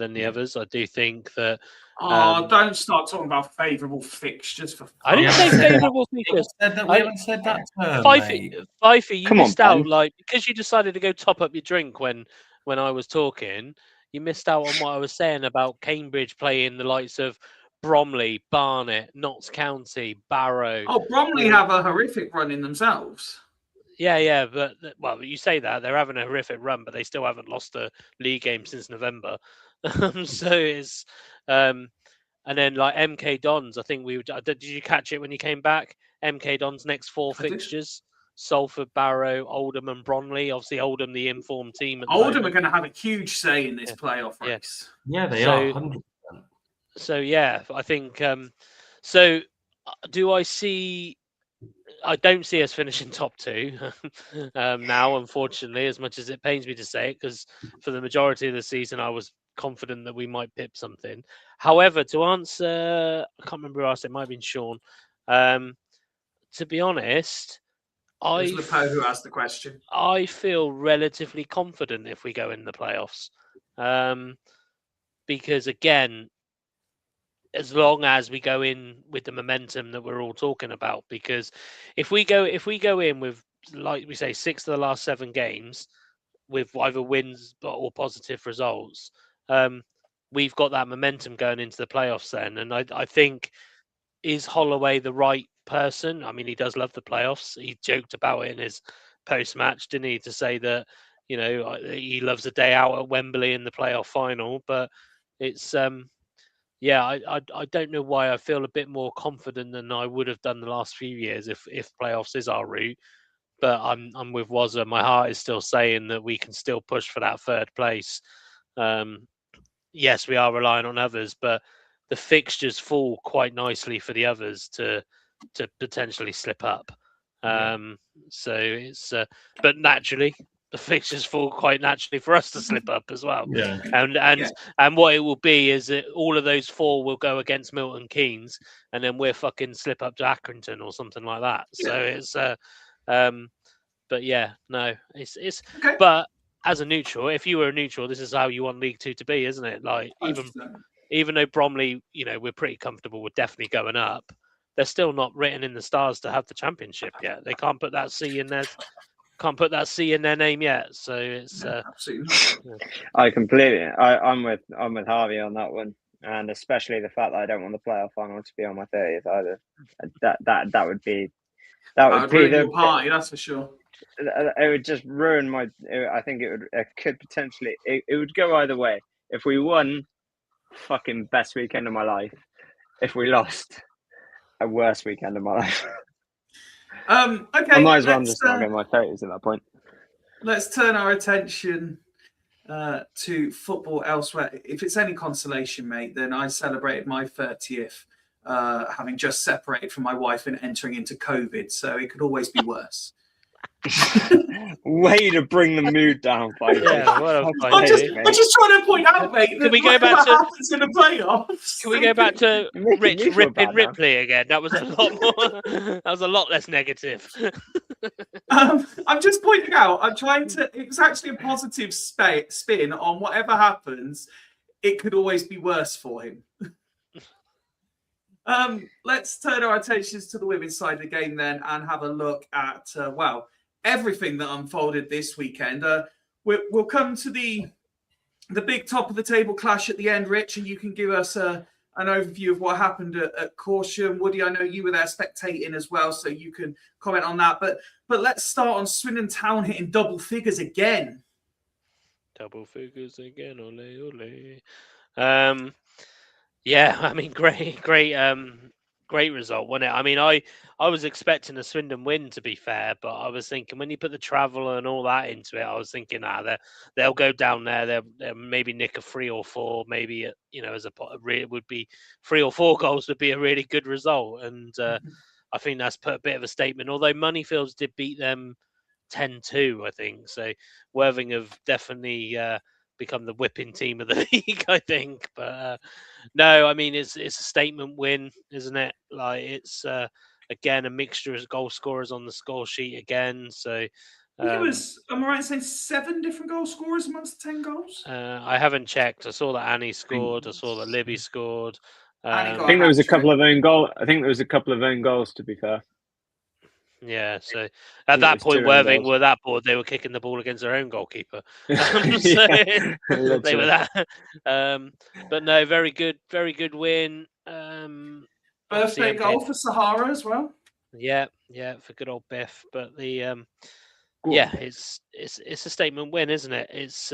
do think that. Don't start talking about favourable fixtures. I didn't say favourable fixtures. We haven't said that term, Fifey, you missed out, because you decided to go top up your drink when I was talking. You missed out on what I was saying about Cambridge playing the likes of Bromley, Barnet, Notts County, Barrow. Oh, Bromley have a horrific run in themselves. Yeah, but you say that they're having a horrific run, but they still haven't lost a league game since November. So it's and then like MK Dons. I think did you catch it when you came back? MK Dons' next 4 fixtures: Salford, Barrow, Oldham, and Bromley. Obviously, Oldham, the informed team. Oldham are going to have a huge say in this playoff race. Yeah, they are. 100%. So yeah, I think. So do I see? I don't see us finishing top 2 now, unfortunately, as much as it pains me to say it, because for the majority of the season, I was confident that we might pip something. However, to answer, I can't remember who asked it, might have been Sean. To be honest, it was Lepo who asked the question. I feel relatively confident if we go in the playoffs. Because again, as long as we go in with the momentum that we're all talking about, because if we go in with, like we say, 6 of the last 7 games with either wins or positive results, we've got that momentum going into the playoffs then. And I think, is Holloway the right person? I mean, he does love the playoffs. He joked about it in his post-match, didn't he, to say that he loves a day out at Wembley in the playoff final. But it's I don't know why I feel a bit more confident than I would have done the last few years if playoffs is our route. But I'm with Wazza. My heart is still saying that we can still push for that third place. Yes, we are relying on others, but the fixtures fall quite nicely for the others to potentially slip up. So it's but naturally the fixtures fall quite naturally for us to slip up as well. Yeah. And what it will be is that all of those 4 will go against Milton Keynes, and then we're fucking slip up to Accrington or something like that. So it's but yeah, no, it's Okay. but as a neutral, if you were a neutral, this is how you want League Two to be, isn't it? Like even though Bromley, we're pretty comfortable with definitely going up, they're still not written in the stars to have the championship yet. They can't put that C in their name yet. So it's absolutely. I'm with Harvey on that one, and especially the fact that I don't want the playoff final to be on my 30th either. That would be ruin your party, that's for sure. It would just ruin I think it could potentially. It would go either way. If we won, fucking best weekend of my life. If we lost, a worse weekend of my life. Okay. I might as well just not get my 30s at that point. Let's turn our attention to football elsewhere. If it's any consolation, mate, then I celebrated my 30th having just separated from my wife and entering into COVID, so it could always be worse. Way to bring the mood down, buddy. I'm just trying to point out, mate. Can we go back to happens in the playoffs? Can we go back to Rich ripping Ripley again? That was a lot more. That was a lot less negative. I'm just pointing out. I'm trying to. It's actually a positive spin on whatever happens. It could always be worse for him. Let's turn our attentions to the women's side of the game then and have a look at everything that unfolded this weekend. We'll come to the big top of the table clash at the end, Rich, and you can give us an overview of what happened at Corsham. Woody, I know you were there spectating as well, so you can comment on that. But let's start on Swindon Town hitting double figures again. Double figures again, ole ole. Yeah, I mean, great result, wasn't it? I mean, I was expecting a Swindon win, to be fair, but I was thinking when you put the travel and all that into it, I was thinking, they'll go down there, they'll maybe nick a 3 or 4, maybe as it would be 3 or 4 goals would be a really good result, and I think that's put a bit of a statement. Although Moneyfields did beat them 10-2, I think, so Worthing have definitely become the whipping team of the league, I think. But no, I mean it's a statement win, isn't it? Like it's again a mixture of goal scorers on the score sheet again. So it was. Am I right in saying 7 different goal scorers amongst the 10 goals? I haven't checked. I saw that Annie scored. I saw that Libby scored. I think there was a couple of own goals. I think there was a couple of own goals, to be fair. Yeah, so at that point, Worthing were that board, they were kicking the ball against their own goalkeeper. They were that. But no, very good win. Birthday goal for Sahara as well. Yeah, for good old Biff. But the it's a statement win, isn't it? It's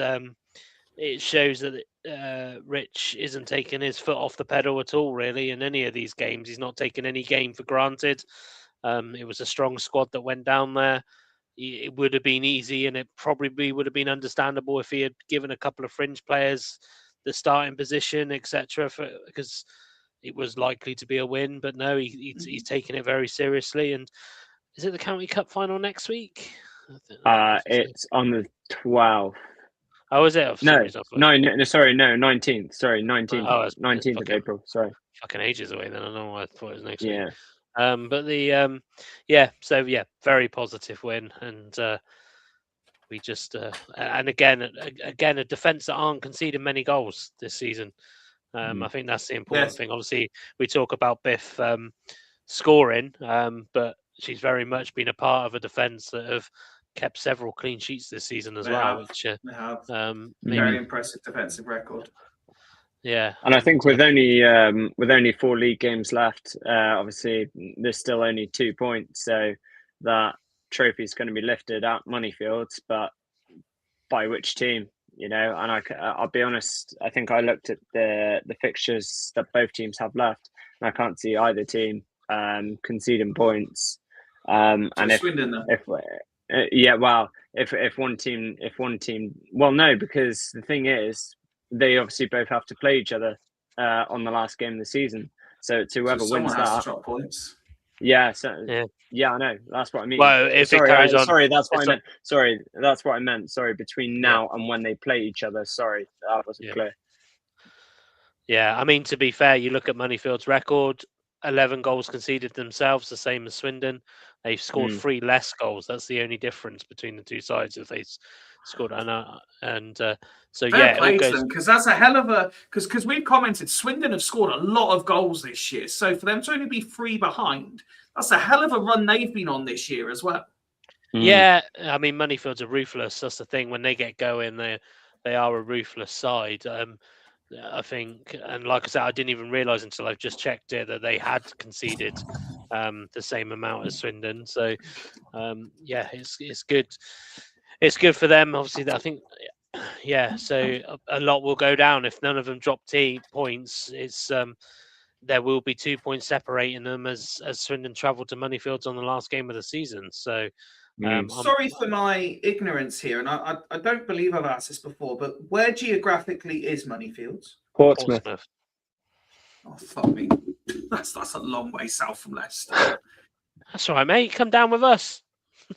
it shows that Rich isn't taking his foot off the pedal at all, really, in any of these games. He's not taking any game for granted. It was a strong squad that went down there. It would have been easy, and it probably would have been understandable if he had given a couple of fringe players the starting position, etc., because it was likely to be a win. But no, he's taking it very seriously. And is it the County Cup final next week? It's on the 12th. Oh, is it? No, 19th. Sorry, 19th. Oh, 19th of April. Sorry. Fucking ages away then. I don't know why I thought it was next week. But the very positive win, and we just and again a defence that aren't conceding many goals this season. I think that's the important thing. Obviously, we talk about Biff scoring, but she's very much been a part of a defence that have kept several clean sheets this season as well. Which very impressive defensive record. Yeah, and I think with only 4 league games left, obviously there's still only 2 points, so that trophy is going to be lifted at Moneyfields. But by which team, you know. And I'll be honest, I think I looked at the fixtures that both teams have left, and I can't see either team conceding points. And if Swindon, though. if one team, well, no, because the thing is, they obviously both have to play each other on the last game of the season. So it's whoever So someone wins has that. to drop points. Yeah, I know. That's what I mean. Well, if it carries on, sorry, that's what I meant. Sorry, that's what I meant. Sorry, between now and when they play each other. Sorry, that wasn't clear. Yeah, I mean, to be fair, you look at Moneyfield's record, 11 goals conceded themselves, the same as Swindon. They've scored 3 less goals. That's the only difference between the two sides if they scored. So Fair play it to goes. them, because that's a hell of a, because we've commented Swindon have scored a lot of goals this year. So for them to only be 3 behind, that's a hell of a run they've been on this year as well. Yeah, I mean, Moneyfields are ruthless. That's the thing. When they get going, they are a ruthless side. I think, and like I said, I didn't even realise until I've just checked it that they had conceded the same amount as Swindon. So it's good. It's good for them. Obviously, I think. Yeah, so a lot will go down if none of them drop points. It's there will be 2 points separating them as Swindon travel to Moneyfields on the last game of the season. So, sorry for my ignorance here, and I don't believe I've asked this before, but where geographically is Moneyfields? Portsmouth. Oh fuck me, that's a long way south from Leicester. That's all right, mate. Come down with us.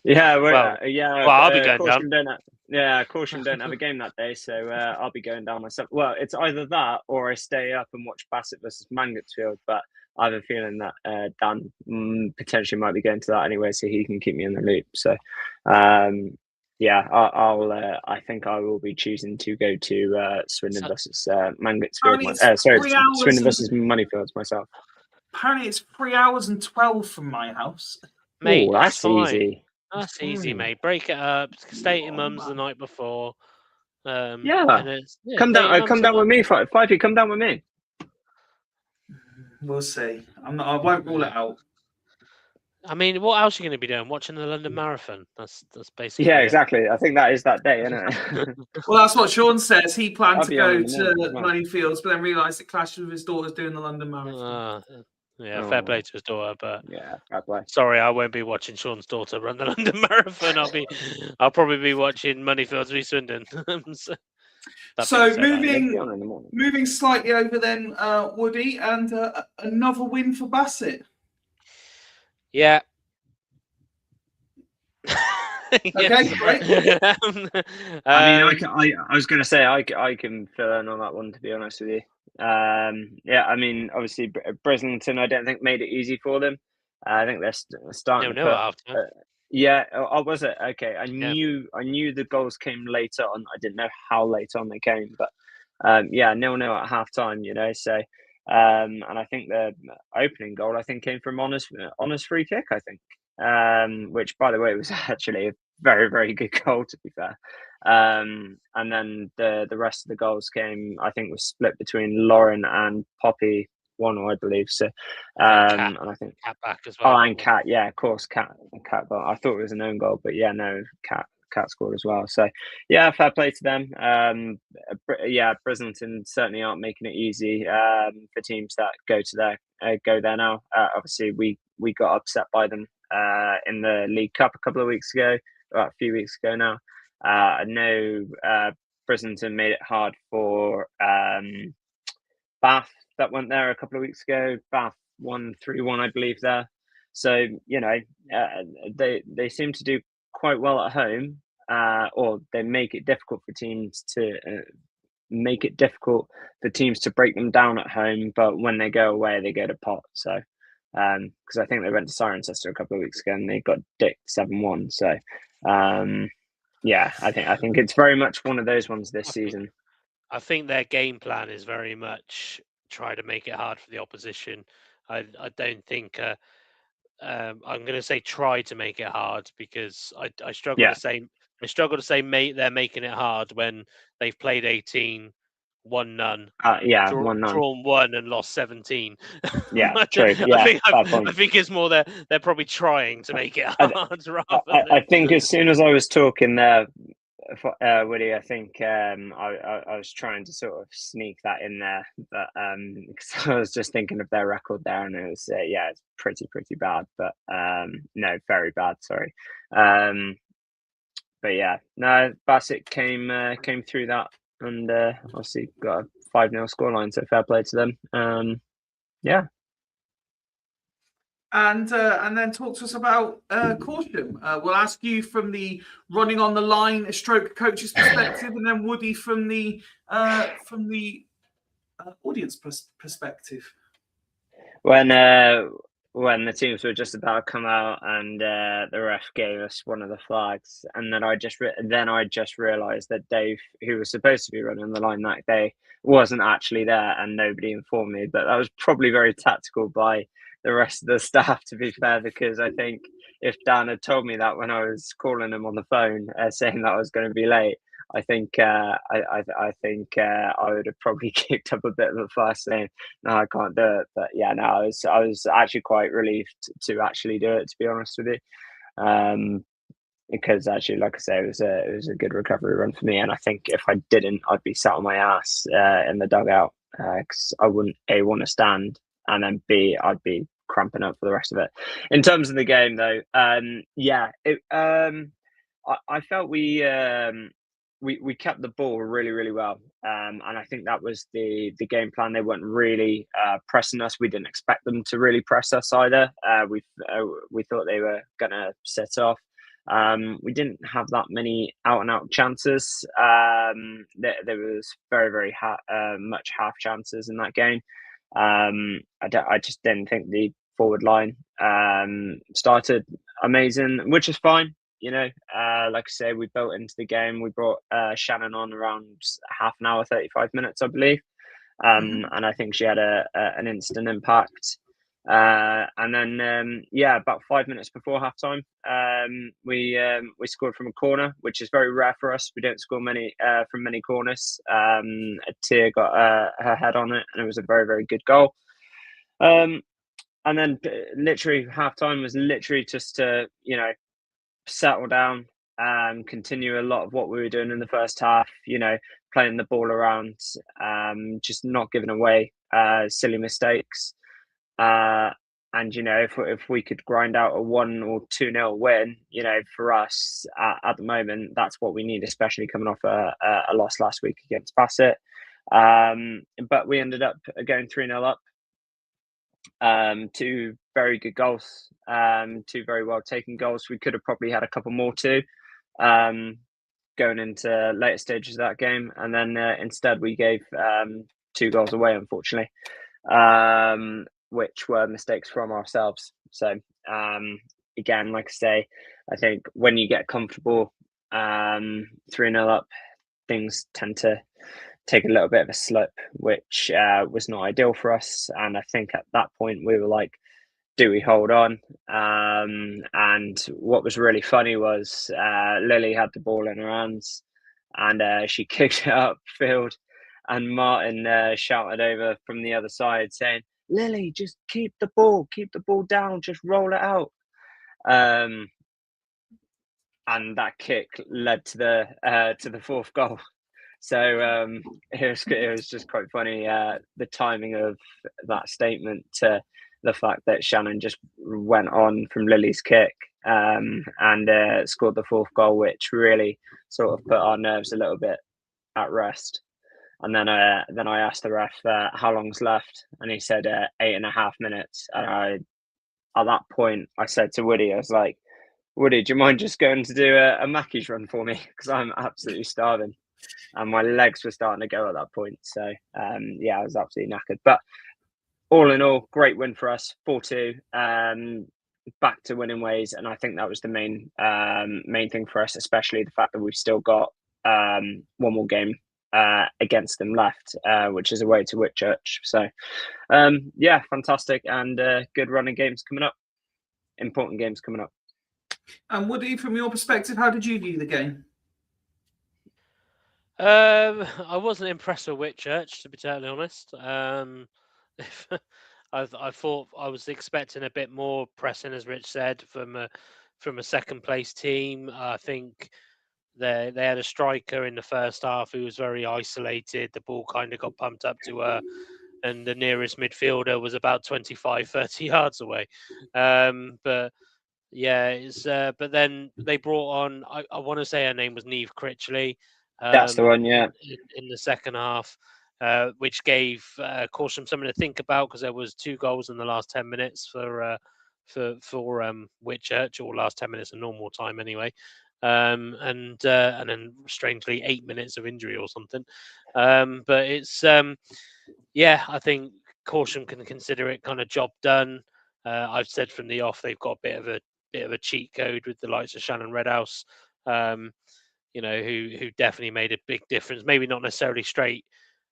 Yeah, I'll be going down. Corsham don't have a game that day, so I'll be going down myself. Well, it's either that or I stay up and watch Bassett versus Mansfield, but I have a feeling that Dan potentially might be going to that anyway, so he can keep me in the loop. So, I think I will be choosing to go to Swindon versus Mansfield. Swindon versus Moneyfields myself. Apparently, it's 3 hours and 12 from my house. Mate, that's fine. easy. That's easy, mate. Break it up. Stay at your mum's the night before. Come down with me, Fifey. Come down with me. We'll see. I won't rule it out. I mean, what else are you going to be doing? Watching the London Marathon? That's basically. Yeah, exactly. I think that is that day, isn't it? Well, that's what Sean says. He planned to go to Moneyfields, but then realised it clashed with his daughter's doing the London Marathon. Fair play to his daughter, but fair play. Sorry, I won't be watching Sean's daughter run the London Marathon. I'll probably be watching Moneyfields v Swindon. So moving slightly over then, Woody, and another win for Bassett. Yeah. Okay, great. I was going to say I can fill in on that one, to be honest with you. I mean, obviously Breslington, I don't think made it easy for them. I think they're starting. Was it okay? I knew the goals came later on. I didn't know how late on they came, but 0-0 at half time. You know, so and I think the opening goal came from honest free kick. I think, which by the way was actually a very, very good goal, to be fair. And then the rest of the goals came, I think, was split between Lauren and Poppy, one, I believe. So, and I think Cat back as well. Oh, and Cat, yeah, of course, Cat goal. I thought it was an own goal, but yeah, no, Cat scored as well. So, yeah, fair play to them. Breslington certainly aren't making it easy for teams that go there now. Obviously, we got upset by them in the League Cup a couple of weeks ago, about a few weeks ago now. I know Breslington made it hard for Bath that went there a couple of weeks ago. Bath won 3-1, I believe, there. So, you know, they seem to do quite well at home, or they make it difficult for teams to break them down at home. But when they go away, they go to pot. So, because I think they went to Cirencester a couple of weeks ago and they got dicked 7-1. So, I think it's very much one of those ones this season. I think their game plan is very much try to make it hard for the opposition. I don't think I'm going to say try to make it hard, because I struggle to say they're making it hard when they've played 18, won none, 1-0, drawn 1 and lost 17. Yeah, true. Yeah, I think it's more they're probably trying to make it hard. I think as soon as I was talking there Woody, I think I was trying to sort of sneak that in there, but because I was just thinking of their record there, and it was it's pretty bad, but no, very bad. Sorry, but yeah, no, Bassett came through that, and obviously got a 5-0 scoreline, so fair play to them. Yeah. And then talk to us about Corsham. We'll ask you from the running on the line, stroke coach's perspective, and then Woody from the audience perspective. When the teams were just about to come out and the ref gave us one of the flags, and then I just realised that Dave, who was supposed to be running the line that day, wasn't actually there, and nobody informed me. But that was probably very tactical by the rest of the staff, to be fair, because I think if Dan had told me that when I was calling him on the phone saying that I was going to be late, I think I would have probably kicked up a bit of a fuss saying, no, I can't do it. But yeah, no, I was actually quite relieved to actually do it, to be honest with you. Because actually, like I say, it was a good recovery run for me. And I think if I didn't, I'd be sat on my ass in the dugout because I wouldn't A, want to stand, and then B, I'd be cramping up for the rest of it. In terms of the game, though, I felt we kept the ball really, really well. And I think that was the game plan. They weren't really pressing us. We didn't expect them to really press us either. We thought they were going to set off. We didn't have that many out-and-out chances. There was very, very much half chances in that game. I just didn't think the forward line started amazing, which is fine. You know, like I say, we built into the game. We brought Shannon on around half an hour, 35 minutes, I believe. And I think she had an instant impact. And then, about 5 minutes before halftime, we scored from a corner, which is very rare for us. We don't score many from many corners. Tia got her head on it, and it was a very, very good goal. And then literally halftime was literally just to, settle down and continue a lot of what we were doing in the first half, playing the ball around, just not giving away silly mistakes. And, if we could grind out a 1 or 2-0 win, for us at the moment, that's what we need, especially coming off a loss last week against Bassett. But we ended up going 3-0 up. 2 very good goals, 2 very well taken goals. We could have probably had a couple more too, going into later stages of that game, and then instead we gave 2 goals away, unfortunately, which were mistakes from ourselves. So again, like I say, I think when you get comfortable 3-0 up, things tend to take a little bit of a slip, which was not ideal for us. And I think at that point we were like, do we hold on? And what was really funny was Lily had the ball in her hands, and she kicked it upfield, and Martin shouted over from the other side saying, Lily, just keep the ball down, just roll it out. And that kick led to the 4th goal. So it was just quite funny, the timing of that statement to the fact that Shannon just went on from Lily's kick and scored the 4th goal, which really sort of put our nerves a little bit at rest. And then I asked the ref how long's left, and he said 8.5 minutes. And at that point, I said to Woody, I was like, Woody, do you mind just going to do a Mackey's run for me? Because I'm absolutely starving. And my legs were starting to go at that point. So, I was absolutely knackered. But all in all, great win for us, 4-2, back to winning ways. And I think that was the main thing for us, especially the fact that we've still got 1 more game against them left, which is away to Whitchurch. So, fantastic. And good running games coming up. Important games coming up. And Woody, from your perspective, how did you view the game? I wasn't impressed with Whitchurch, to be totally honest. I thought I was expecting a bit more pressing, as Rich said, from a second place team. I think they had a striker in the first half who was very isolated. The ball kind of got pumped up to her, and the nearest midfielder was about 25, 30 yards away. But yeah, but then they brought on, I want to say her name was Niamh Critchley. That's the one, yeah. In the second half, which gave Corsham something to think about, because there was 2 goals in the last 10 minutes for Whitchurch, or last 10 minutes of normal time anyway. And then strangely 8 minutes of injury or something. But it's I think Corsham can consider it kind of job done. I've said from the off they've got a bit of a cheat code with the likes of Shannon Redhouse, who definitely made a big difference. Maybe not necessarily straight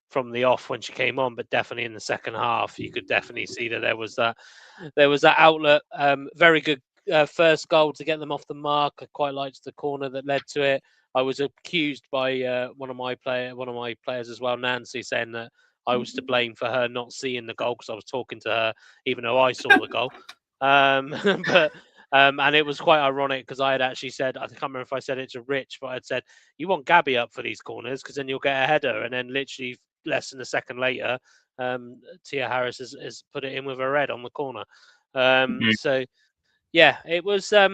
from the off when she came on, but definitely in the second half, you could definitely see that there was that outlet. Very good first goal to get them off the mark. I quite liked the corner that led to it. I was accused by one of my players as well, Nancy, saying that I was to blame for her not seeing the goal because I was talking to her, even though I saw the goal. And it was quite ironic because I had actually said, I can't remember if I said it to Rich, but I'd said, you want Gabby up for these corners because then you'll get a header. And then literally less than a second later, Tia Harris has put it in with her head on the corner. So, yeah, it was... I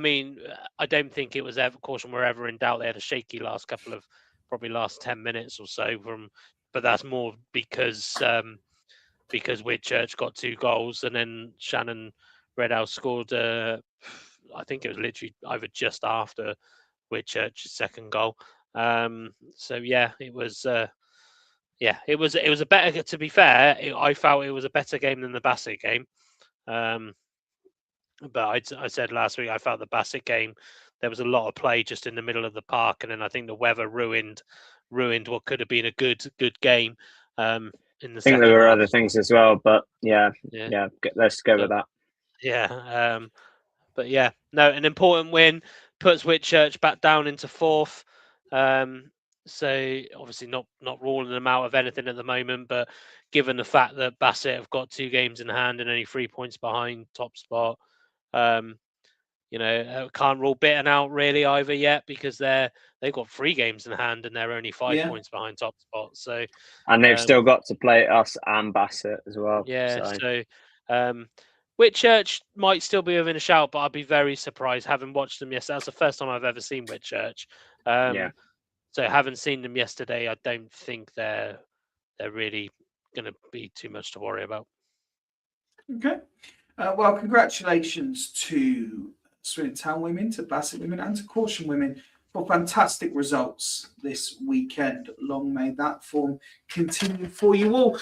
mean, I don't think it was ever Corsham were ever in doubt. They had a shaky last 10 minutes or so but that's more because Whitchurch got 2 goals and then Shannon Redhouse scored. I think it was literally either just after Whitchurch's second goal. So yeah, it was. It was a better. To be fair, I felt it was a better game than the Bassett game. But I said last week I felt the Bassett game, there was a lot of play just in the middle of the park, and then I think the weather ruined what could have been a good game. In the I think there were other things as well, but let's go with that. Yeah, but yeah, no, an important win puts Whitchurch back down into 4th. So obviously not ruling them out of anything at the moment, but given the fact that Bassett have got 2 games in hand and only 3 points behind top spot, can't rule Bitton out really either yet, because they've got 3 games in hand and they're only 5 points behind top spot. So and they've still got to play us and Bassett as well. Yeah, so Whitchurch might still be within a shout, but I'd be very surprised having watched them yesterday. That's the first time I've ever seen Whitchurch. So having seen them yesterday, I don't think they're really going to be too much to worry about. Okay. Well, congratulations to Swindon Town women, to Bassett women, and to Corsham women for fantastic results this weekend. Long may that form continue for you all.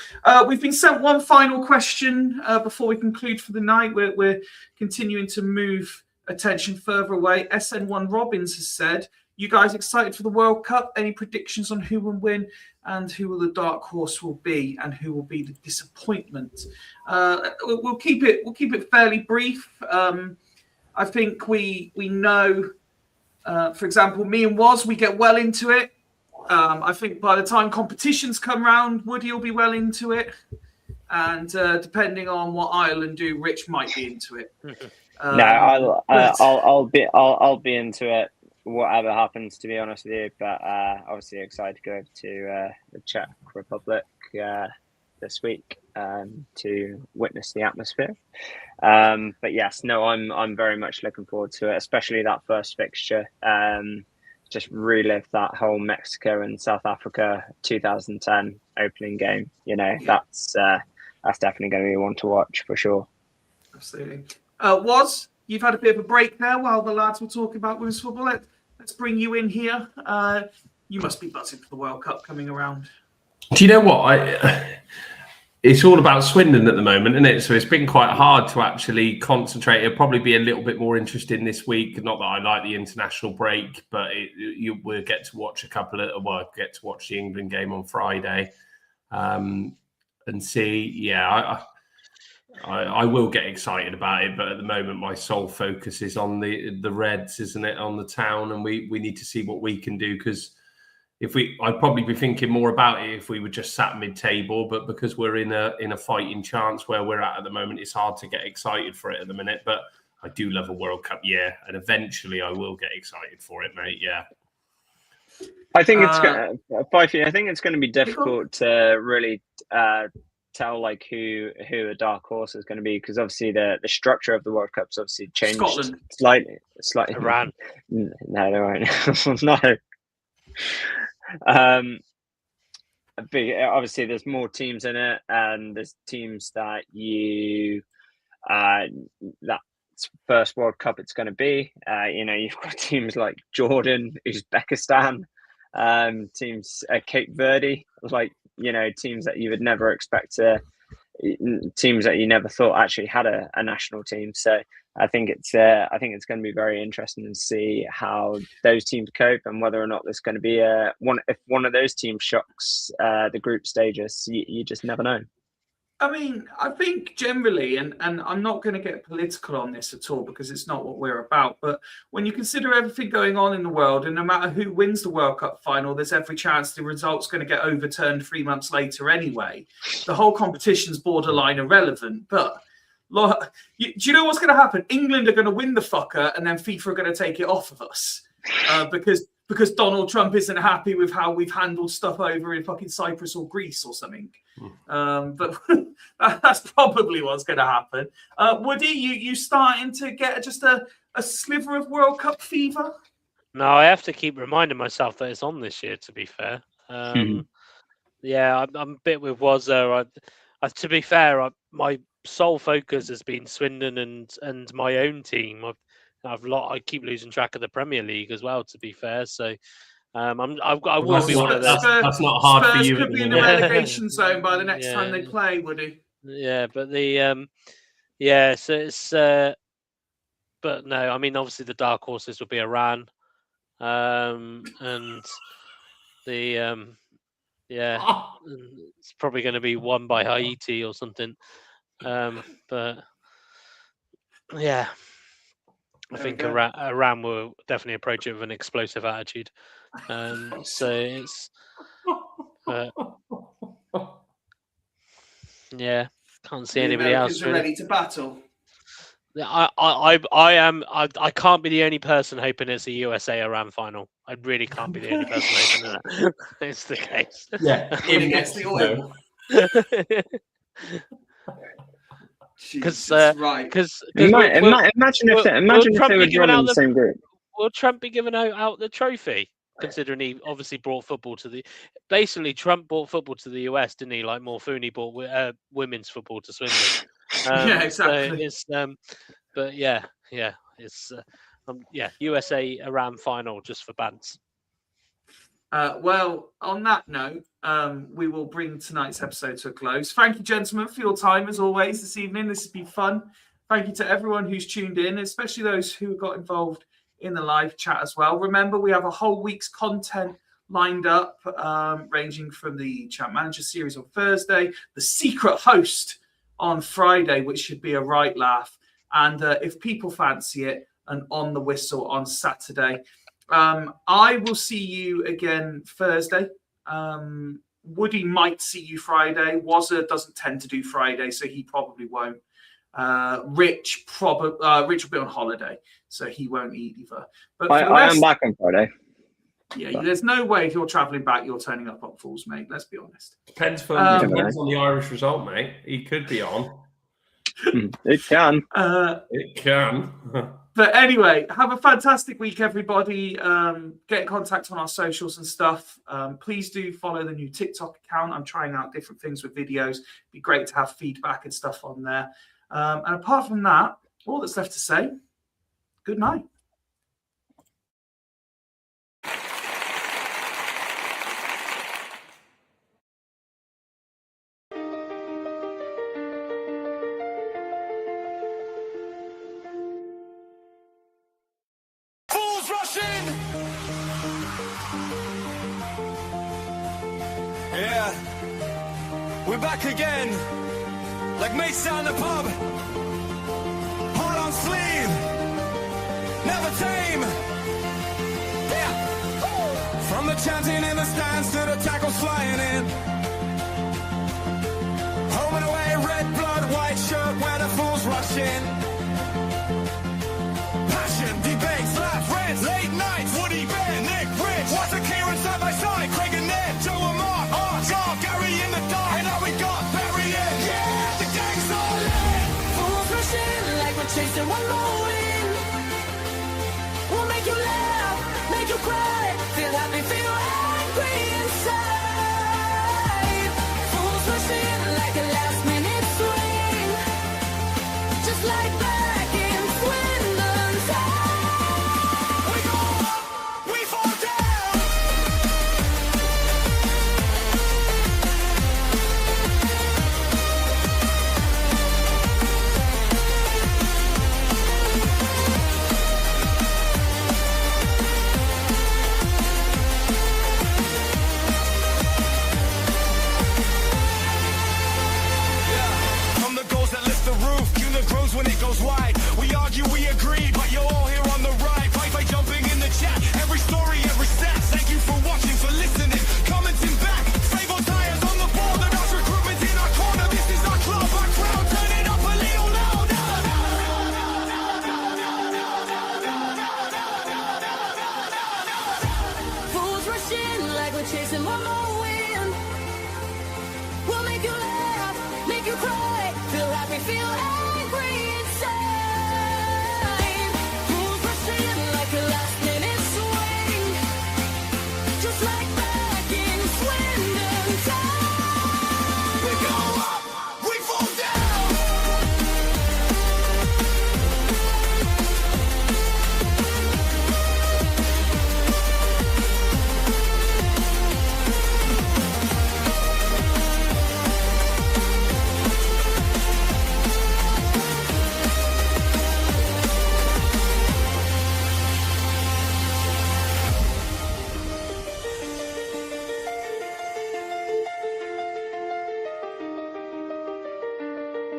We've been sent one final question before we conclude for the night. We're continuing to move attention further away. SN1 Robbins has said, you guys excited for the World Cup? Any predictions on who will win and who will the dark horse will be and who will be the disappointment? We'll keep it fairly brief. I think we know, for example, me and Woz, we get well into it. I think by the time competitions come round, Woody will be well into it. And depending on what Ireland do, Rich might be into it. I'll be into it, whatever happens, to be honest with you. But obviously excited to go over to the Czech Republic this week to witness the atmosphere. But yes, no, I'm very much looking forward to it, especially that first fixture. Just relive that whole Mexico and South Africa 2010 opening game. That's definitely going to be one to watch for sure. Absolutely. Woz, you've had a bit of a break there while the lads were talking about women's football. Let's bring you in here. You must be buzzing for the World Cup coming around. Do you know what? It's all about Swindon at the moment, isn't it? So it's been quite hard to actually concentrate. It'll probably be a little bit more interesting this week. Not that I like the international break, but we'll get to watch get to watch the England game on Friday and see. Yeah, I will get excited about it, but at the moment my sole focus is on the Reds, isn't it? On the town, and we need to see what we can do, because I'd probably be thinking more about it if we were just sat mid-table, but because we're in a fighting chance where we're at the moment, it's hard to get excited for it at the minute. But I do love a World Cup year, and eventually I will get excited for it, mate. Yeah. I think it's I think it's going to be difficult to really tell like who a dark horse is going to be, because obviously the structure of the World Cup's obviously changed slightly. Iran. No, no. But obviously there's more teams in it, and there's teams that that's first World Cup it's going to be. You've got teams like Jordan, Uzbekistan, teams Cape Verde, like teams that you would never expect teams that you never thought actually had a national team. So I think it's going to be very interesting to see how those teams cope, and whether or not there's going to be if one of those teams shocks the group stages. You just never know. I mean, I think generally, and I'm not going to get political on this at all because it's not what we're about, but when you consider everything going on in the world, and no matter who wins the World Cup final, there's every chance the result's going to get overturned 3 months later anyway. The whole competition's borderline irrelevant. But do you know what's going to happen? England are going to win the fucker, and then FIFA are going to take it off of us because Donald Trump isn't happy with how we've handled stuff over in fucking Cyprus or Greece or something. But that's probably what's going to happen. Woody, you starting to get just a sliver of World Cup fever? No, I have to keep reminding myself that it's on this year, to be fair. Yeah, I'm a bit with Wazza. To be fair, my sole focus has been Swindon and my own team. I keep losing track of the Premier League as well, to be fair. So I will be one of those. That's not hard Spurs for you. Could be in the relegation zone by the next time they play, Woody. Yeah, but so it's. But no, I mean, obviously the dark horses would be Iran, and the it's probably going to be won by Haiti or something. But yeah. I think Iran will definitely approach it with an explosive attitude. So it's, can't see anybody else. Really. Ready to battle. I am. I can't be the only person hoping it's a USA-Iran final. I really can't be the only person hoping that. It's the case. Yeah, even against the oil. Because imagine if they were drawn in the same group. Will Trump be giving out the trophy? Considering he obviously brought football to basically Trump brought football to the US, didn't he? Like Morfuni brought women's football to Swindon. Yeah, exactly. So it's USA Iran final just for bants. Well, on that note, we will bring tonight's episode to a close. Thank you, gentlemen, for your time as always this evening. This has been fun. Thank you to everyone who's tuned in, especially those who got involved in the live chat as well. Remember, we have a whole week's content lined up, ranging from the Champ Manager series on Thursday, the secret host on Friday, which should be a right laugh, and if people fancy it, an On the Whistle on Saturday. I will see you again Thursday. Woody might see you Friday. Wazza doesn't tend to do Friday, so he probably won't. Rich will be on holiday, so he won't either. But I am back on Friday. Yeah, there's no way if you're travelling back, you're turning up on Fools, mate. Let's be honest. Depends on the Irish result, mate. He could be on. It can. It can. But anyway, have a fantastic week, everybody. Get in contact on our socials and stuff. Please do follow the new TikTok account. I'm trying out different things with videos. It'd be great to have feedback and stuff on there. And apart from that, all that's left to say, good night. Fools rushing! Yeah, we're back again. Like mates down the pub. Heart on sleeve. Never tame. Yeah. From the chanting in the stands to the tackles flying in. Home and away, red blood, white shirt, where the fools rush in. you cry, feel happy, feel angry inside. Fools rush in like a last minute swing, just like back in Swindon's time. We go up, we fall down. I'm the ghost that lifts the roof, unit grows when it goes wide. We argue, we agree, but you're all here on the ride. Fight by jumping in the chat, every story, every stat. Thank you for watching, for listening, commenting back. Save our tires on the board, and us recruitment in our corner. This is our club, our crowd, turn it up a little louder. Fools rush in like we're chasing one more wind. We'll make you laugh, make you cry, feel happy, feel